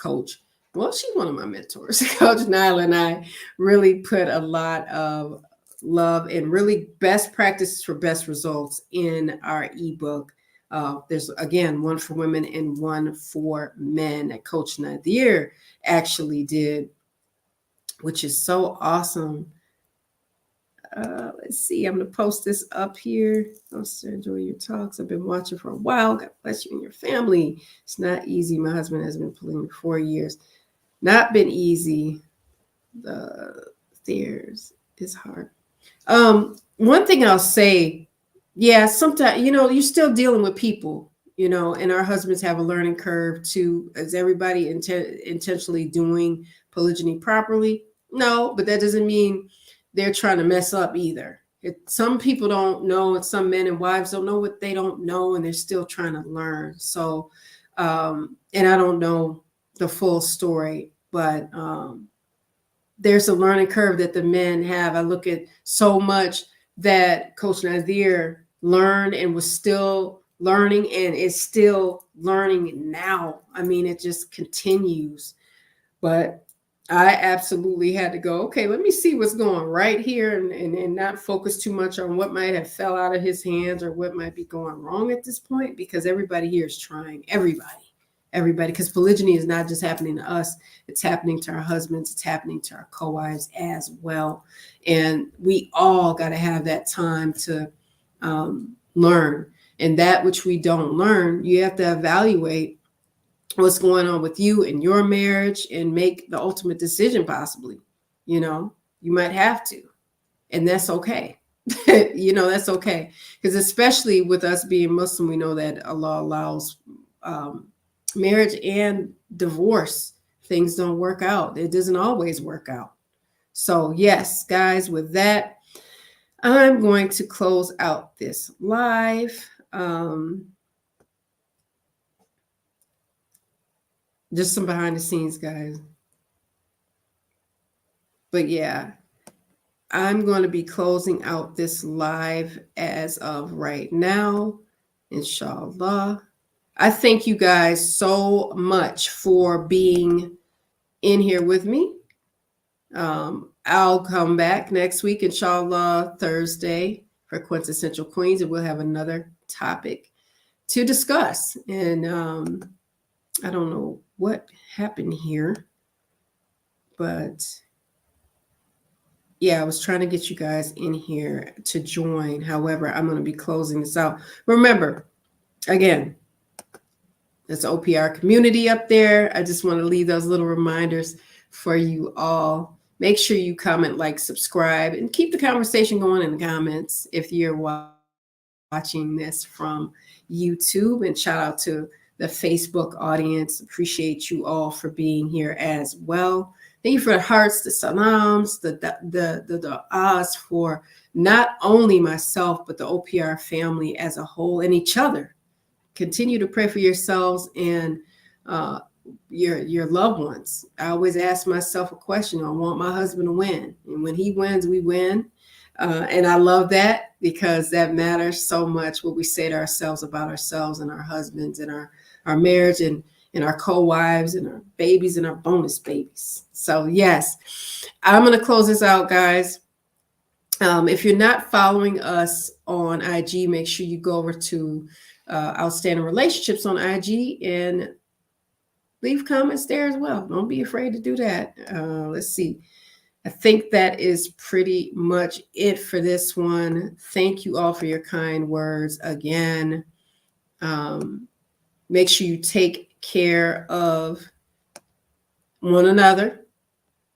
well, she's one of my mentors, Coach Nyla, and I really put a lot of love and really best practices for best results in our ebook. There's, again, one for women and one for men that Coach Nazir actually did, which is so awesome. Let's see. I'm going to post this up here. I'm so enjoying your talks. I've been watching for a while. God bless you and your family. It's not easy. My husband has been polygamy for 4 years. Not been easy. The stairs is hard. One thing I'll say, yeah, sometimes, you're still dealing with people, and our husbands have a learning curve too. Is everybody intentionally doing polygyny properly? No, but that doesn't mean they're trying to mess up either. Some people don't know, and some men and wives don't know what they don't know, and they're still trying to learn. So, and I don't know the full story, but there's a learning curve that the men have. I look at so much that Coach Nazir learned and was still learning and is still learning now. I mean, it just continues. But I absolutely had to go, okay, let me see what's going right here and not focus too much on what might have fell out of his hands or what might be going wrong at this point, because everybody here is trying. Everybody. everybody, because polygyny is not just happening to us, it's happening to our husbands, it's happening to our co-wives as well. And we all got to have that time to learn. And that which we don't learn, you have to evaluate what's going on with you and your marriage and make the ultimate decision possibly. You know, you might have to, and that's okay. That's okay. Because especially with us being Muslim, we know that Allah allows marriage and divorce. Things don't work out. It doesn't always work out. So yes, guys, with that, I'm going to close out this live. Just some behind the scenes, guys. But yeah, I'm going to be closing out this live as of right now, inshallah. I thank you guys so much for being in here with me. I'll come back next week, inshallah, Thursday for Quintessential Queens, and we'll have another topic to discuss. And I don't know what happened here, but yeah, I was trying to get you guys in here to join. However, I'm going to be closing this out. Remember, again, there's OPR community up there. I just want to leave those little reminders for you all. Make sure you comment, like, subscribe, and keep the conversation going in the comments if you're watching this from YouTube. And shout out to the Facebook audience. Appreciate you all for being here as well. Thank you for the hearts, the salams, the du'as for not only myself, but the OPR family as a whole and each other. Continue to pray for yourselves and your loved ones. I always ask myself a question. I want my husband to win. And when he wins, we win. And I love that because that matters so much, what we say to ourselves about ourselves and our husbands and our marriage and our co-wives and our babies and our bonus babies. So yes, I'm going to close this out, guys. If you're not following us on IG, make sure you go over to Outstanding Relationships on IG and leave comments there as well. Don't be afraid to do that. Let's see. I think that is pretty much it for this one. Thank you all for your kind words again. Make sure you take care of one another,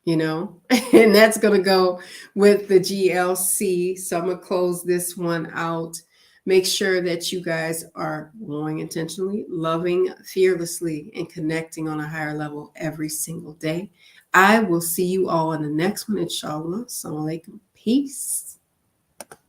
and that's going to go with the GLC. So I'm going to close this one out. Make sure that you guys are growing intentionally, loving fearlessly, and connecting on a higher level every single day. I will see you all in the next one, inshallah. Assalamu alaikum. Peace.